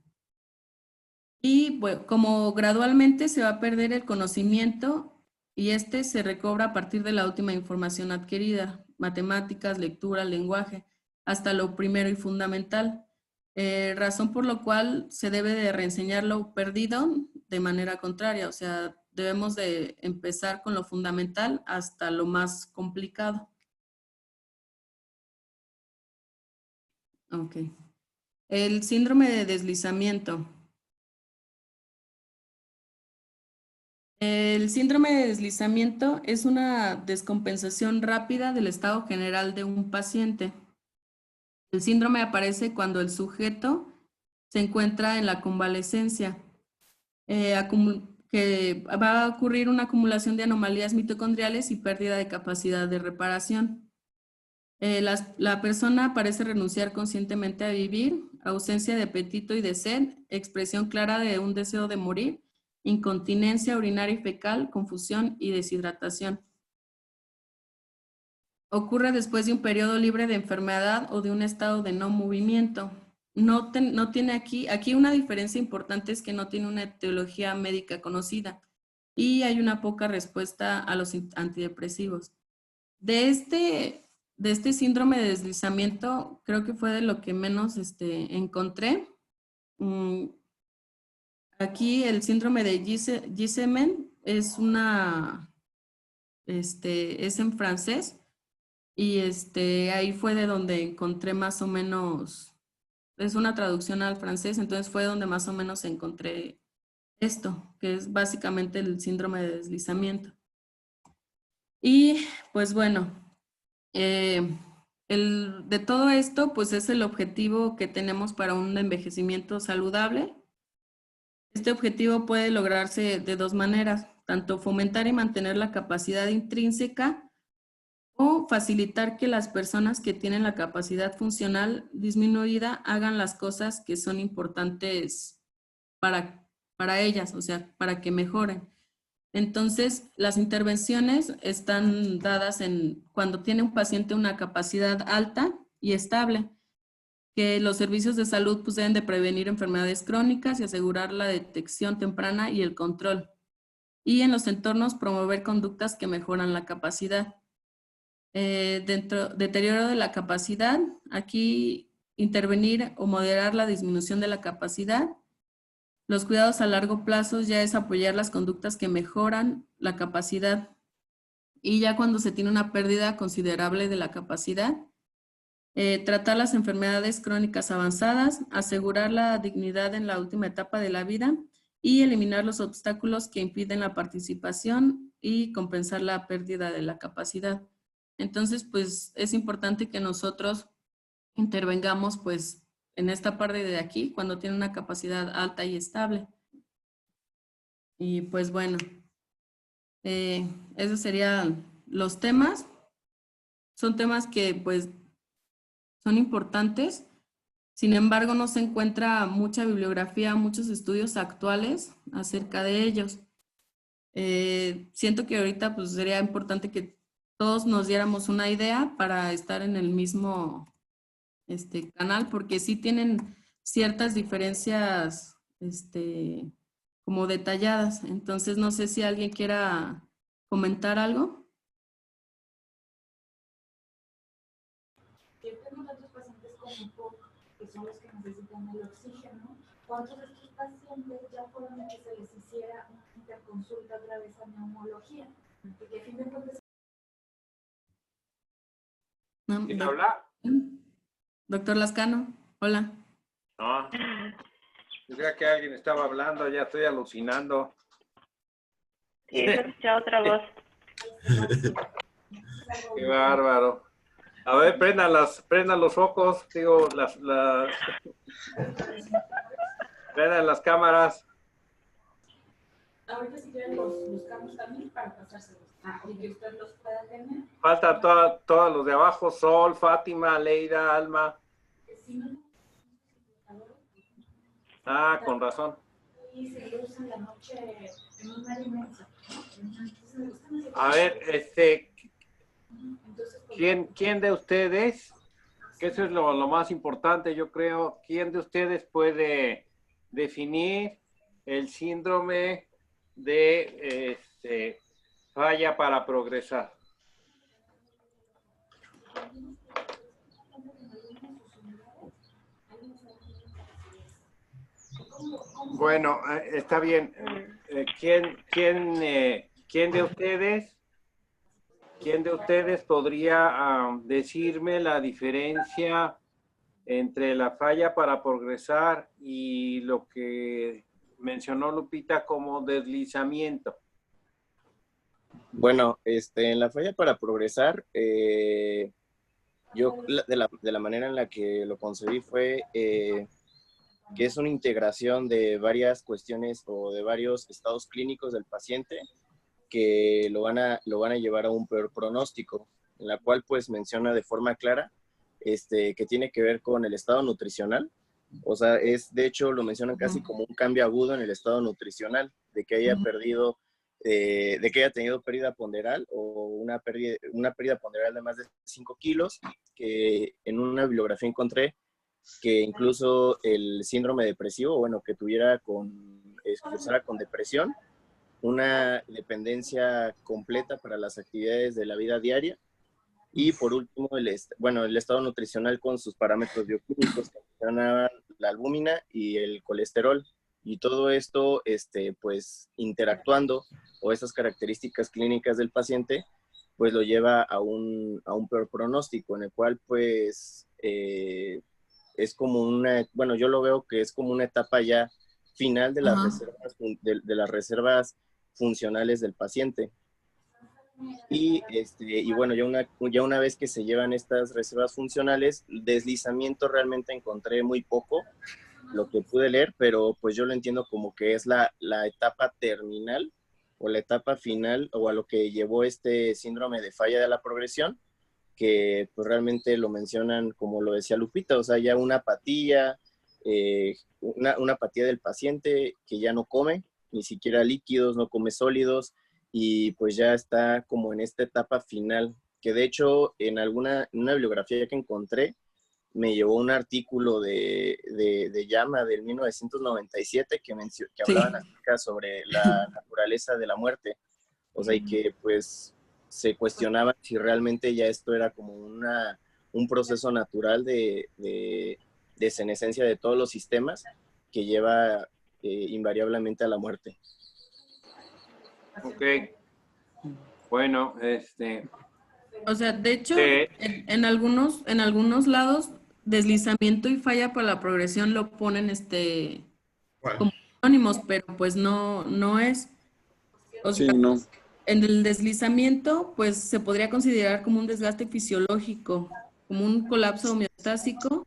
Y bueno, como gradualmente se va a perder el conocimiento y se recobra a partir de la última información adquirida, matemáticas, lectura, lenguaje, hasta lo primero y fundamental. Razón por lo cual se debe de reenseñar lo perdido de manera contraria, o sea, debemos de empezar con lo fundamental hasta lo más complicado. Ok. El síndrome de deslizamiento. El síndrome de deslizamiento es una descompensación rápida del estado general de un paciente. El síndrome aparece cuando el sujeto se encuentra en la convalecencia, que va a ocurrir una acumulación de anomalías mitocondriales y pérdida de capacidad de reparación. La persona parece renunciar conscientemente a vivir, ausencia de apetito y de sed, expresión clara de un deseo de morir, incontinencia urinaria y fecal, confusión y deshidratación. Ocurre después de un periodo libre de enfermedad o de un estado de no movimiento. No tiene aquí una diferencia importante es que no tiene una etiología médica conocida y hay una poca respuesta a los antidepresivos. De este síndrome de deslizamiento, creo que fue de lo que menos encontré. Aquí el síndrome de Gisemen es en francés y ahí fue de donde encontré más o menos, es una traducción al francés, entonces fue donde más o menos encontré esto, que es básicamente el síndrome de deslizamiento. Y pues bueno, de todo esto, pues es el objetivo que tenemos para un envejecimiento saludable. Este objetivo puede lograrse de dos maneras, tanto fomentar y mantener la capacidad intrínseca o facilitar que las personas que tienen la capacidad funcional disminuida hagan las cosas que son importantes para ellas, o sea, para que mejoren. Entonces, las intervenciones están dadas cuando tiene un paciente una capacidad alta y estable, que los servicios de salud pues, deben de prevenir enfermedades crónicas y asegurar la detección temprana y el control. Y en los entornos promover conductas que mejoran la capacidad. Deterioro de la capacidad, aquí intervenir o moderar la disminución de la capacidad. Los cuidados a largo plazo ya es apoyar las conductas que mejoran la capacidad. Y ya cuando se tiene una pérdida considerable de la capacidad, tratar las enfermedades crónicas avanzadas, asegurar la dignidad en la última etapa de la vida y eliminar los obstáculos que impiden la participación y compensar la pérdida de la capacidad. Entonces, pues es importante que nosotros intervengamos pues en esta parte de aquí cuando tiene una capacidad alta y estable. Y pues bueno, esos serían los temas. Son temas que pues son importantes. Sin embargo, no se encuentra mucha bibliografía, muchos estudios actuales acerca de ellos. Siento que ahorita pues sería importante que todos nos diéramos una idea para estar en el mismo canal, porque sí tienen ciertas diferencias como detalladas. Entonces, no sé si alguien quiera comentar algo. son los que necesitan el oxígeno, ¿cuántos de estos pacientes ya fueron a que se les hiciera una interconsulta otra vez a neumología? Porque a fin de cuentas... ¿Quién habla? Doctor Lascano, hola. No. Yo creía que alguien estaba hablando, ya estoy alucinando. Sí, escuché otra voz. Qué bárbaro. A ver, prendan los focos, digo, prendan las cámaras. Ahorita si quieren los buscamos también para pasárselos. Y que usted los pueda tener. Faltan todos los de abajo, Sol, Fátima, Leida, Alma. Ah, con razón. Y se lo usan la noche en un mar inmenso. A ver, ¿quién de ustedes, que eso es lo más importante, yo creo, quién de ustedes puede definir el síndrome de falla para progresar? Bueno, está bien. ¿Quién de ustedes podría decirme la diferencia entre la falla para progresar y lo que mencionó Lupita como deslizamiento? Bueno, en la falla para progresar, yo de la manera en la que lo concebí fue que es una integración de varias cuestiones o de varios estados clínicos del paciente que lo van a llevar a un peor pronóstico, en la cual pues menciona de forma clara que tiene que ver con el estado nutricional. O sea, de hecho lo mencionan casi como un cambio agudo en el estado nutricional, de que haya perdido, de que haya tenido pérdida ponderal o una pérdida ponderal de más de 5 kilos, que en una bibliografía encontré que incluso el síndrome depresivo, bueno, que cursara con depresión, una dependencia completa para las actividades de la vida diaria, y por último, el estado nutricional con sus parámetros bioquímicos que mencionaban la albúmina y el colesterol, y todo esto, pues, interactuando, o esas características clínicas del paciente, pues lo lleva a un peor pronóstico, en el cual, pues, es como yo lo veo que es como una etapa ya final de las reservas, de las reservas funcionales del paciente. Y bueno, ya una vez que se llevan estas reservas funcionales, deslizamiento realmente encontré muy poco, lo que pude leer, pero pues yo lo entiendo como que es la etapa terminal o la etapa final, o a lo que llevó este síndrome de falla de la progresión, que pues realmente lo mencionan como lo decía Lupita, o sea, ya una apatía, una apatía del paciente que ya no come, ni siquiera líquidos, no come sólidos, y pues ya está como en esta etapa final, que de hecho en una bibliografía que encontré, me llevó un artículo de Llama del 1997 que hablaban acerca sobre la naturaleza de la muerte, o sea, y que pues se cuestionaba si realmente ya esto era como un proceso natural de senescencia de todos los sistemas que lleva invariablemente a la muerte. Ok. Bueno, O sea, de hecho, en algunos lados, deslizamiento y falla para la progresión lo ponen como sinónimos, pero pues no es. O sea, no. En el deslizamiento, pues se podría considerar como un desgaste fisiológico, como un colapso homeostásico,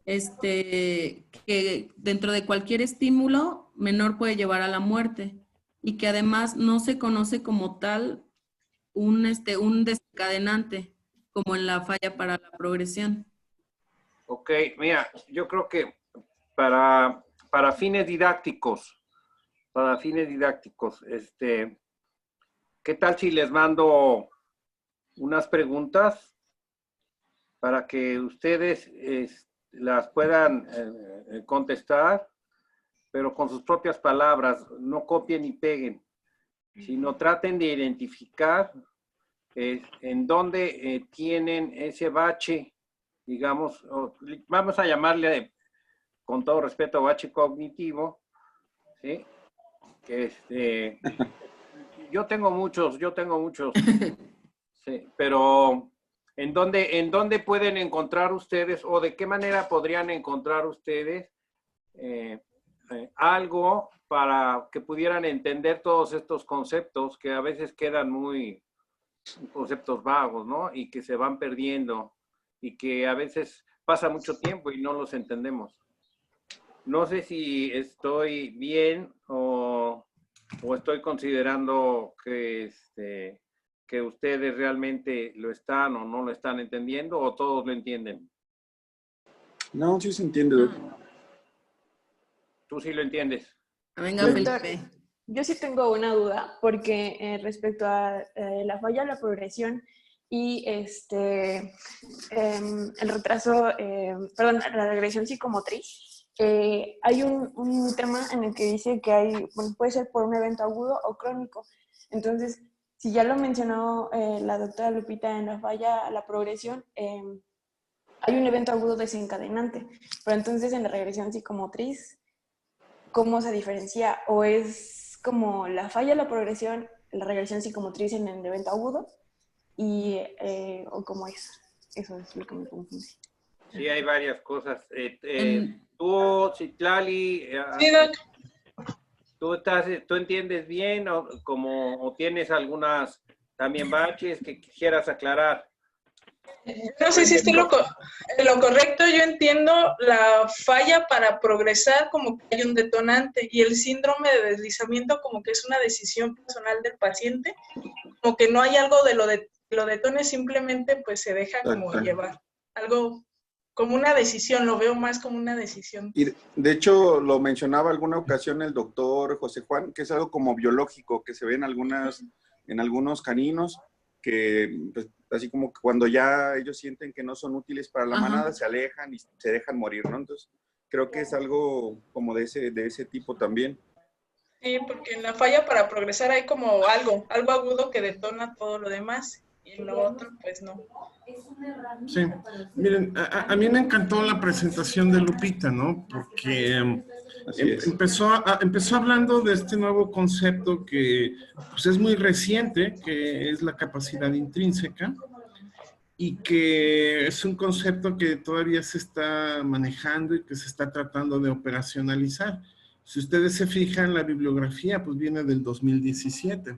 que dentro de cualquier estímulo menor puede llevar a la muerte, y que además no se conoce como tal un desencadenante, como en la falla para la progresión. Ok, mira, yo creo que para fines didácticos, ¿qué tal si les mando unas preguntas para que ustedes las puedan contestar, pero con sus propias palabras? No copien ni peguen, sino traten de identificar en dónde tienen ese bache, digamos, vamos a llamarle con todo respeto, bache cognitivo, ¿sí? Yo tengo muchos, sí, pero ¿en dónde pueden encontrar ustedes o de qué manera podrían encontrar ustedes algo para que pudieran entender todos estos conceptos que a veces quedan muy conceptos vagos, ¿no? Y que se van perdiendo y que a veces pasa mucho tiempo y no los entendemos? No sé si estoy bien o estoy considerando que ustedes realmente lo están o no lo están entendiendo, o todos lo entienden. No, sí se entiende, doctor. ¿Tú sí lo entiendes? Venga, Doctor, Felipe. yo sí tengo una duda, porque respecto a la falla de la progresión y el retraso, perdón, la regresión psicomotriz, hay un tema en el que dice que puede ser por un evento agudo o crónico. Entonces, si ya lo mencionó la doctora Lupita en la falla, la progresión, hay un evento agudo desencadenante, pero entonces en la regresión psicomotriz, ¿cómo se diferencia? ¿O es como la falla, la progresión, la regresión psicomotriz en el evento agudo? ¿O cómo es? Eso es lo que me confunde. Sí, hay varias cosas. Tú, Citlali, sí, ¿tú entiendes bien o tienes algunas también baches que quisieras aclarar? No sé si estoy lo correcto. Yo entiendo la falla para progresar como que hay un detonante, y el síndrome de deslizamiento como que es una decisión personal del paciente, como que no hay algo de lo detone, simplemente pues se deja como llevar. Algo como una decisión, lo veo más como una decisión. Y de hecho lo mencionaba alguna ocasión el doctor José Juan, que es algo como biológico, que se ve en algunos caninos, que pues, así como que cuando ya ellos sienten que no son útiles para la manada, se alejan y se dejan morir, ¿no? Entonces, creo que es algo como de ese tipo también. Sí, porque en la falla para progresar hay como algo agudo que detona todo lo demás, y en lo otro, pues no. Sí, miren, a mí me encantó la presentación de Lupita, ¿no? Porque empezó hablando de este nuevo concepto que pues, es muy reciente, que es la capacidad intrínseca, y que es un concepto que todavía se está manejando y que se está tratando de operacionalizar. Si ustedes se fijan, la bibliografía pues viene del 2017,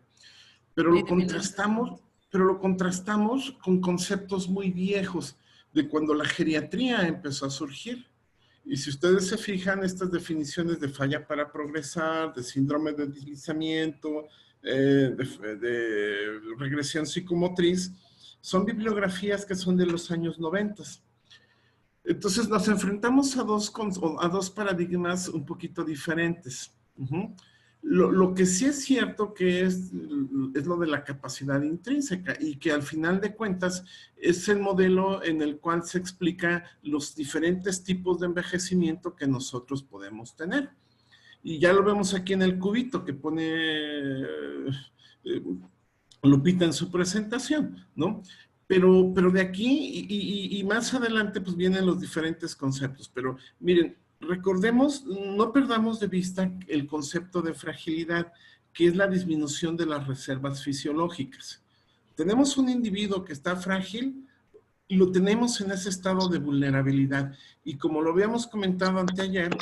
pero lo contrastamos con conceptos muy viejos de cuando la geriatría empezó a surgir. Y si ustedes se fijan, estas definiciones de falla para progresar, de síndrome de deslizamiento, de regresión psicomotriz, son bibliografías que son de los años 90. Entonces nos enfrentamos a dos paradigmas un poquito diferentes. Lo que sí es cierto que es lo de la capacidad intrínseca, y que al final de cuentas es el modelo en el cual se explica los diferentes tipos de envejecimiento que nosotros podemos tener. Y ya lo vemos aquí en el cubito que pone Lupita en su presentación, ¿no? Pero de aquí y más adelante pues vienen los diferentes conceptos. Pero miren, recordemos, no perdamos de vista el concepto de fragilidad, que es la disminución de las reservas fisiológicas. Tenemos un individuo que está frágil y lo tenemos en ese estado de vulnerabilidad. Y como lo habíamos comentado anteayer,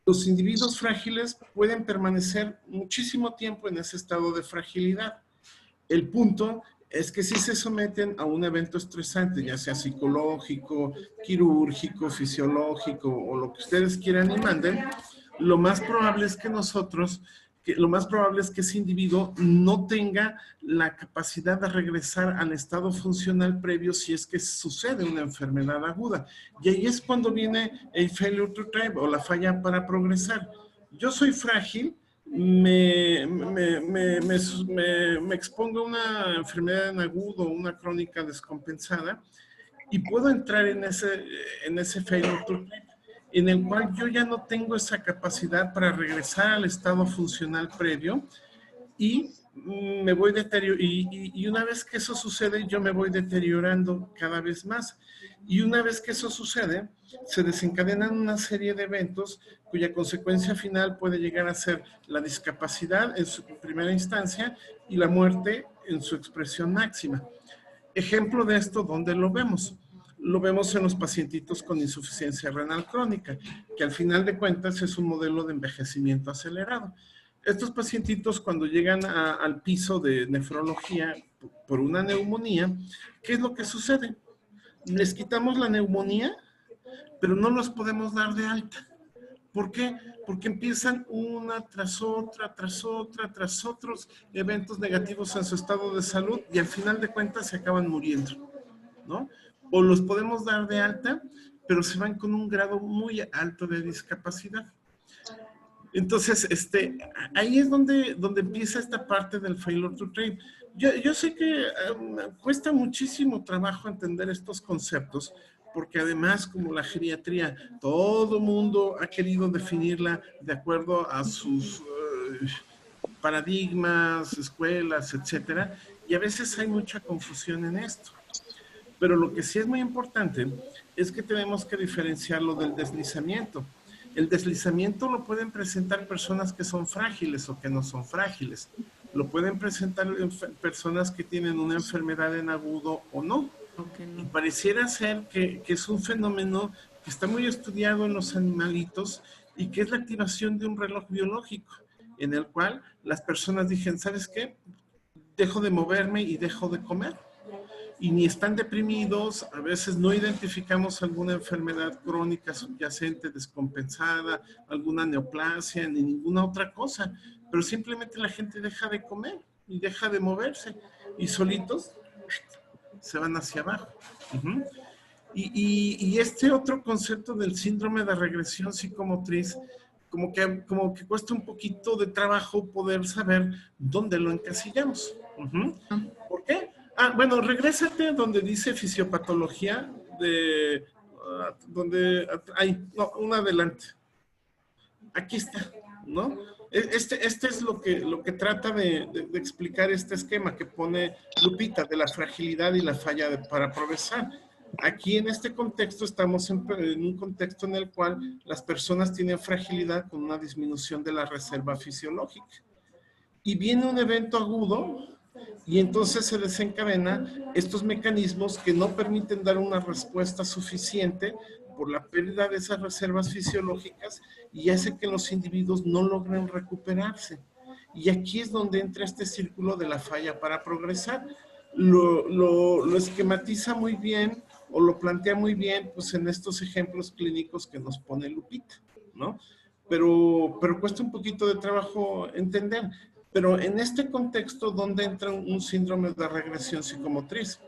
los individuos frágiles pueden permanecer muchísimo tiempo en ese estado de fragilidad. El punto es que si se someten a un evento estresante, ya sea psicológico, quirúrgico, fisiológico o lo que ustedes quieran y manden, lo más probable es que ese individuo no tenga la capacidad de regresar al estado funcional previo si es que sucede una enfermedad aguda. Y ahí es cuando viene el failure to thrive o la falla para progresar. Yo soy frágil, me expongo a una enfermedad en agudo, una crónica descompensada, y puedo entrar en ese failure to thrive, en el cual yo ya no tengo esa capacidad para regresar al estado funcional previo, y me voy deteriorando, y una vez que eso sucede, yo me voy deteriorando cada vez más. Y una vez que eso sucede, se desencadenan una serie de eventos cuya consecuencia final puede llegar a ser la discapacidad en su primera instancia y la muerte en su expresión máxima. Ejemplo de esto, ¿dónde lo vemos? Lo vemos en los pacientitos con insuficiencia renal crónica, que al final de cuentas es un modelo de envejecimiento acelerado. Estos pacientitos, cuando llegan al piso de nefrología por una neumonía, ¿qué es lo que sucede? Les quitamos la neumonía, pero no los podemos dar de alta. ¿Por qué? Porque empiezan una tras otra, tras otros eventos negativos en su estado de salud y al final de cuentas se acaban muriendo, ¿no? O los podemos dar de alta, pero se van con un grado muy alto de discapacidad. Entonces, ahí es donde empieza esta parte del failure to treat. Yo sé que cuesta muchísimo trabajo entender estos conceptos, porque además, como la geriatría, todo mundo ha querido definirla de acuerdo a sus paradigmas, escuelas, etcétera, y a veces hay mucha confusión en esto. Pero lo que sí es muy importante es que tenemos que diferenciarlo del deslizamiento. El deslizamiento lo pueden presentar personas que son frágiles o que no son frágiles. Lo pueden presentar personas que tienen una enfermedad en agudo o no. Y pareciera ser que es un fenómeno que está muy estudiado en los animalitos y que es la activación de un reloj biológico en el cual las personas dicen, ¿sabes qué? Dejo de moverme y dejo de comer. Y ni están deprimidos, a veces no identificamos alguna enfermedad crónica subyacente, descompensada, alguna neoplasia, ni ninguna otra cosa, pero simplemente la gente deja de comer y deja de moverse y solitos se van hacia abajo. Y este otro concepto del síndrome de regresión psicomotriz, como que cuesta un poquito de trabajo poder saber dónde lo encasillamos. ¿Por qué? Bueno, regrésate donde dice fisiopatología, una adelante. Aquí está, ¿no? Este es lo que trata de explicar este esquema que pone Lupita de la fragilidad y la falla para progresar. Aquí en este contexto estamos en un contexto en el cual las personas tienen fragilidad con una disminución de la reserva fisiológica. Y viene un evento agudo y entonces se desencadenan estos mecanismos que no permiten dar una respuesta suficiente por la pérdida de esas reservas fisiológicas y hace que los individuos no logren recuperarse. Y aquí es donde entra este círculo de la falla para progresar. Lo esquematiza muy bien o lo plantea muy bien pues en estos ejemplos clínicos que nos pone Lupita, ¿no? Pero cuesta un poquito de trabajo entender. Pero en este contexto, ¿dónde entra un síndrome de regresión psicomotriz?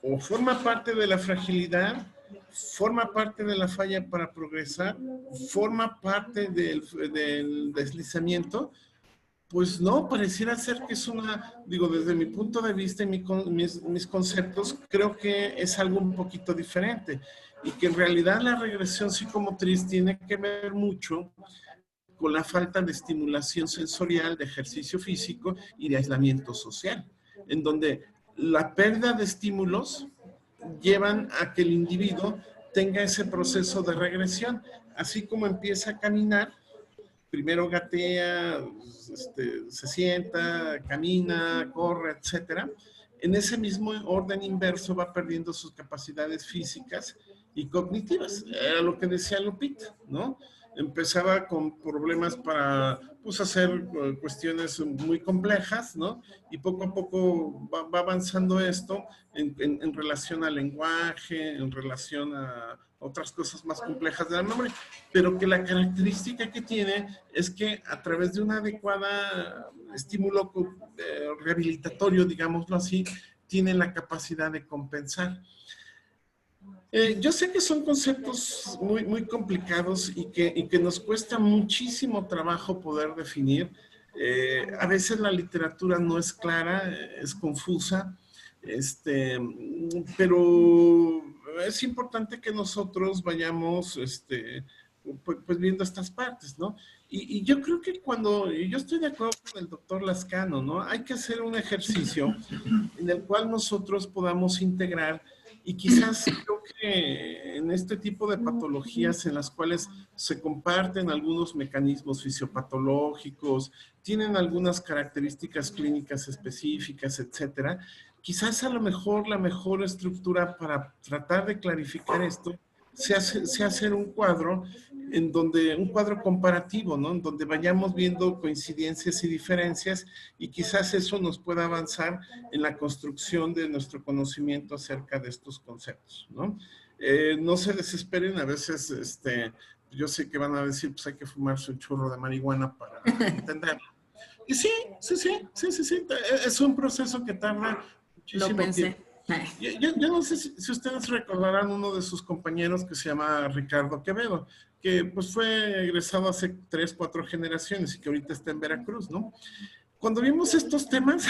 O forma parte de la fragilidad, forma parte de la falla para progresar, forma parte del deslizamiento. Pues no, pareciera ser que es desde mi punto de vista y mis conceptos, creo que es algo un poquito diferente. Y que en realidad la regresión psicomotriz tiene que ver mucho con la falta de estimulación sensorial, de ejercicio físico y de aislamiento social, en donde la pérdida de estímulos llevan a que el individuo tenga ese proceso de regresión, así como empieza a caminar, primero gatea, se sienta, camina, corre, etcétera. En ese mismo orden inverso va perdiendo sus capacidades físicas y cognitivas, era lo que decía Lupita, ¿no? Empezaba con problemas para hacer cuestiones muy complejas, ¿no? Y poco a poco va avanzando esto en relación al lenguaje, en relación a otras cosas más complejas de la memoria, pero que la característica que tiene es que a través de un adecuado estímulo rehabilitatorio, digámoslo así, tiene la capacidad de compensar. Yo sé que son conceptos muy, muy complicados y que nos cuesta muchísimo trabajo poder definir. A veces la literatura no es clara, es confusa, pero es importante que nosotros vayamos pues viendo estas partes, ¿no? Y yo creo que yo estoy de acuerdo con el doctor Lascano, ¿no? Hay que hacer un ejercicio en el cual nosotros podamos integrar, y quizás creo que en este tipo de patologías en las cuales se comparten algunos mecanismos fisiopatológicos, tienen algunas características clínicas específicas, etcétera, quizás a lo mejor la mejor estructura para tratar de clarificar esto sea hacer un cuadro un cuadro comparativo, ¿no? En donde vayamos viendo coincidencias y diferencias, y quizás eso nos pueda avanzar en la construcción de nuestro conocimiento acerca de estos conceptos, ¿no? No se desesperen, a veces, yo sé que van a decir, pues hay que fumarse un churro de marihuana para entenderlo. Y sí, es un proceso que tarda muchísimo tiempo. Yo no sé si ustedes recordarán uno de sus compañeros que se llama Ricardo Quevedo, que pues fue egresado hace 3, 4 generaciones y que ahorita está en Veracruz, ¿no? Cuando vimos estos temas,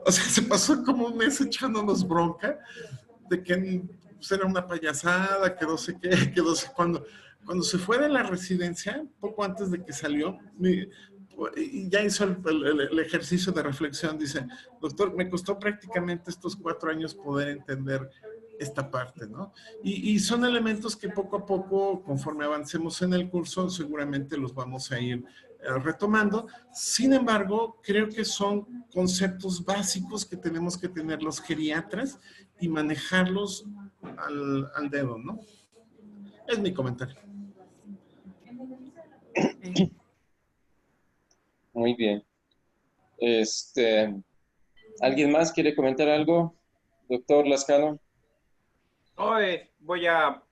o sea, se pasó como un mes echándonos bronca de que pues, era una payasada, que no sé qué, que no sé cuándo. Cuando se fue de la residencia, poco antes de que salió, y ya hizo el ejercicio de reflexión, dice, doctor, me costó prácticamente estos 4 años poder entender esta parte, ¿no? Y son elementos que poco a poco, conforme avancemos en el curso, seguramente los vamos a ir retomando. Sin embargo, creo que son conceptos básicos que tenemos que tener los geriatras y manejarlos al dedo, ¿no? Es mi comentario. Muy bien. ¿Alguien más quiere comentar algo? Doctor Lascano. Voy a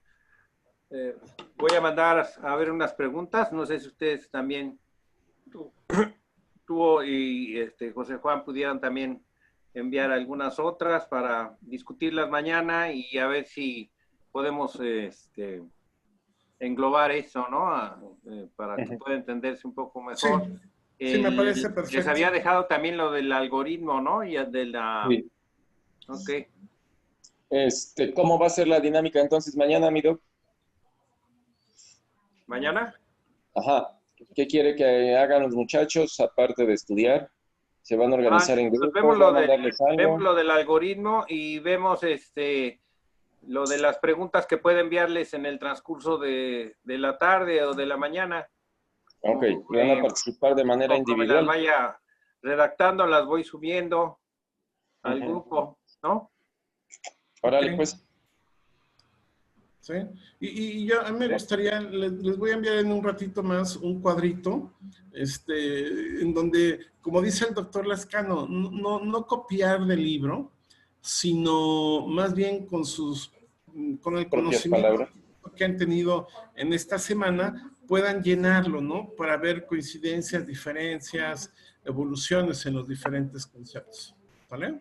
mandar a ver unas preguntas. No sé si ustedes también, tú y José Juan, pudieran también enviar algunas otras para discutirlas mañana y a ver si podemos englobar eso, ¿no? Para que pueda entenderse un poco mejor. Sí, me parece perfecto. Les había dejado también lo del algoritmo, ¿no? Y de la... Sí. Ok. ¿Cómo va a ser la dinámica entonces mañana, mi doc? ¿Mañana? Ajá. ¿Qué quiere que hagan los muchachos aparte de estudiar? ¿Se van a organizar en grupos? Vemos lo del algoritmo y vemos lo de las preguntas que puede enviarles en el transcurso de la tarde o de la mañana. Ok, van a participar de manera individual. Las vaya redactando, las voy subiendo al grupo, ¿no? Órale, pues. ¿Sí? Y yo a mí me gustaría, les voy a enviar en un ratito más un cuadrito, en donde, como dice el doctor Lascano, no copiar del libro, sino más bien con el conocimiento que han tenido en esta semana, puedan llenarlo, ¿no? Para ver coincidencias, diferencias, evoluciones en los diferentes conceptos, ¿vale?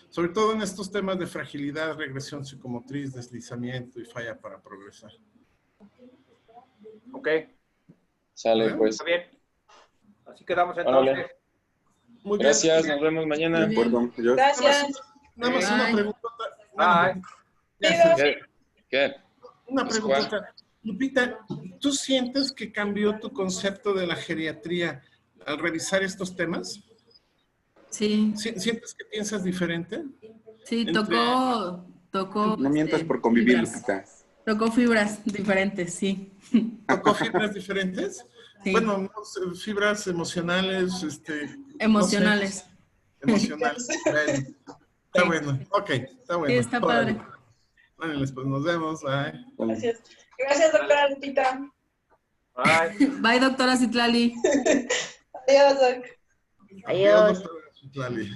Sobre todo en estos temas de fragilidad, regresión psicomotriz, deslizamiento y falla para progresar. Ok. Sale, pues. Está bien. Así quedamos entonces. Vale. Muy gracias, bien. Nos vemos mañana. De acuerdo. Gracias. Nada más una pregunta. ¿Qué? Una pregunta. Lupita, ¿tú sientes que cambió tu concepto de la geriatría al revisar estos temas? Sí. ¿Sientes que piensas diferente? Sí, tocó... No mientas por convivir, Lupita. Tocó fibras diferentes, sí. ¿Tocó fibras diferentes? Sí. Bueno, fibras emocionales, emocionales. No sé, emocionales. Está bueno, ok, está bueno. Sí, está padre. Bueno, pues nos vemos. Bye. Gracias. Gracias, doctora Lupita. Bye. Bye, doctora Citlali. Adiós, doc. Adiós, doctora Citlali.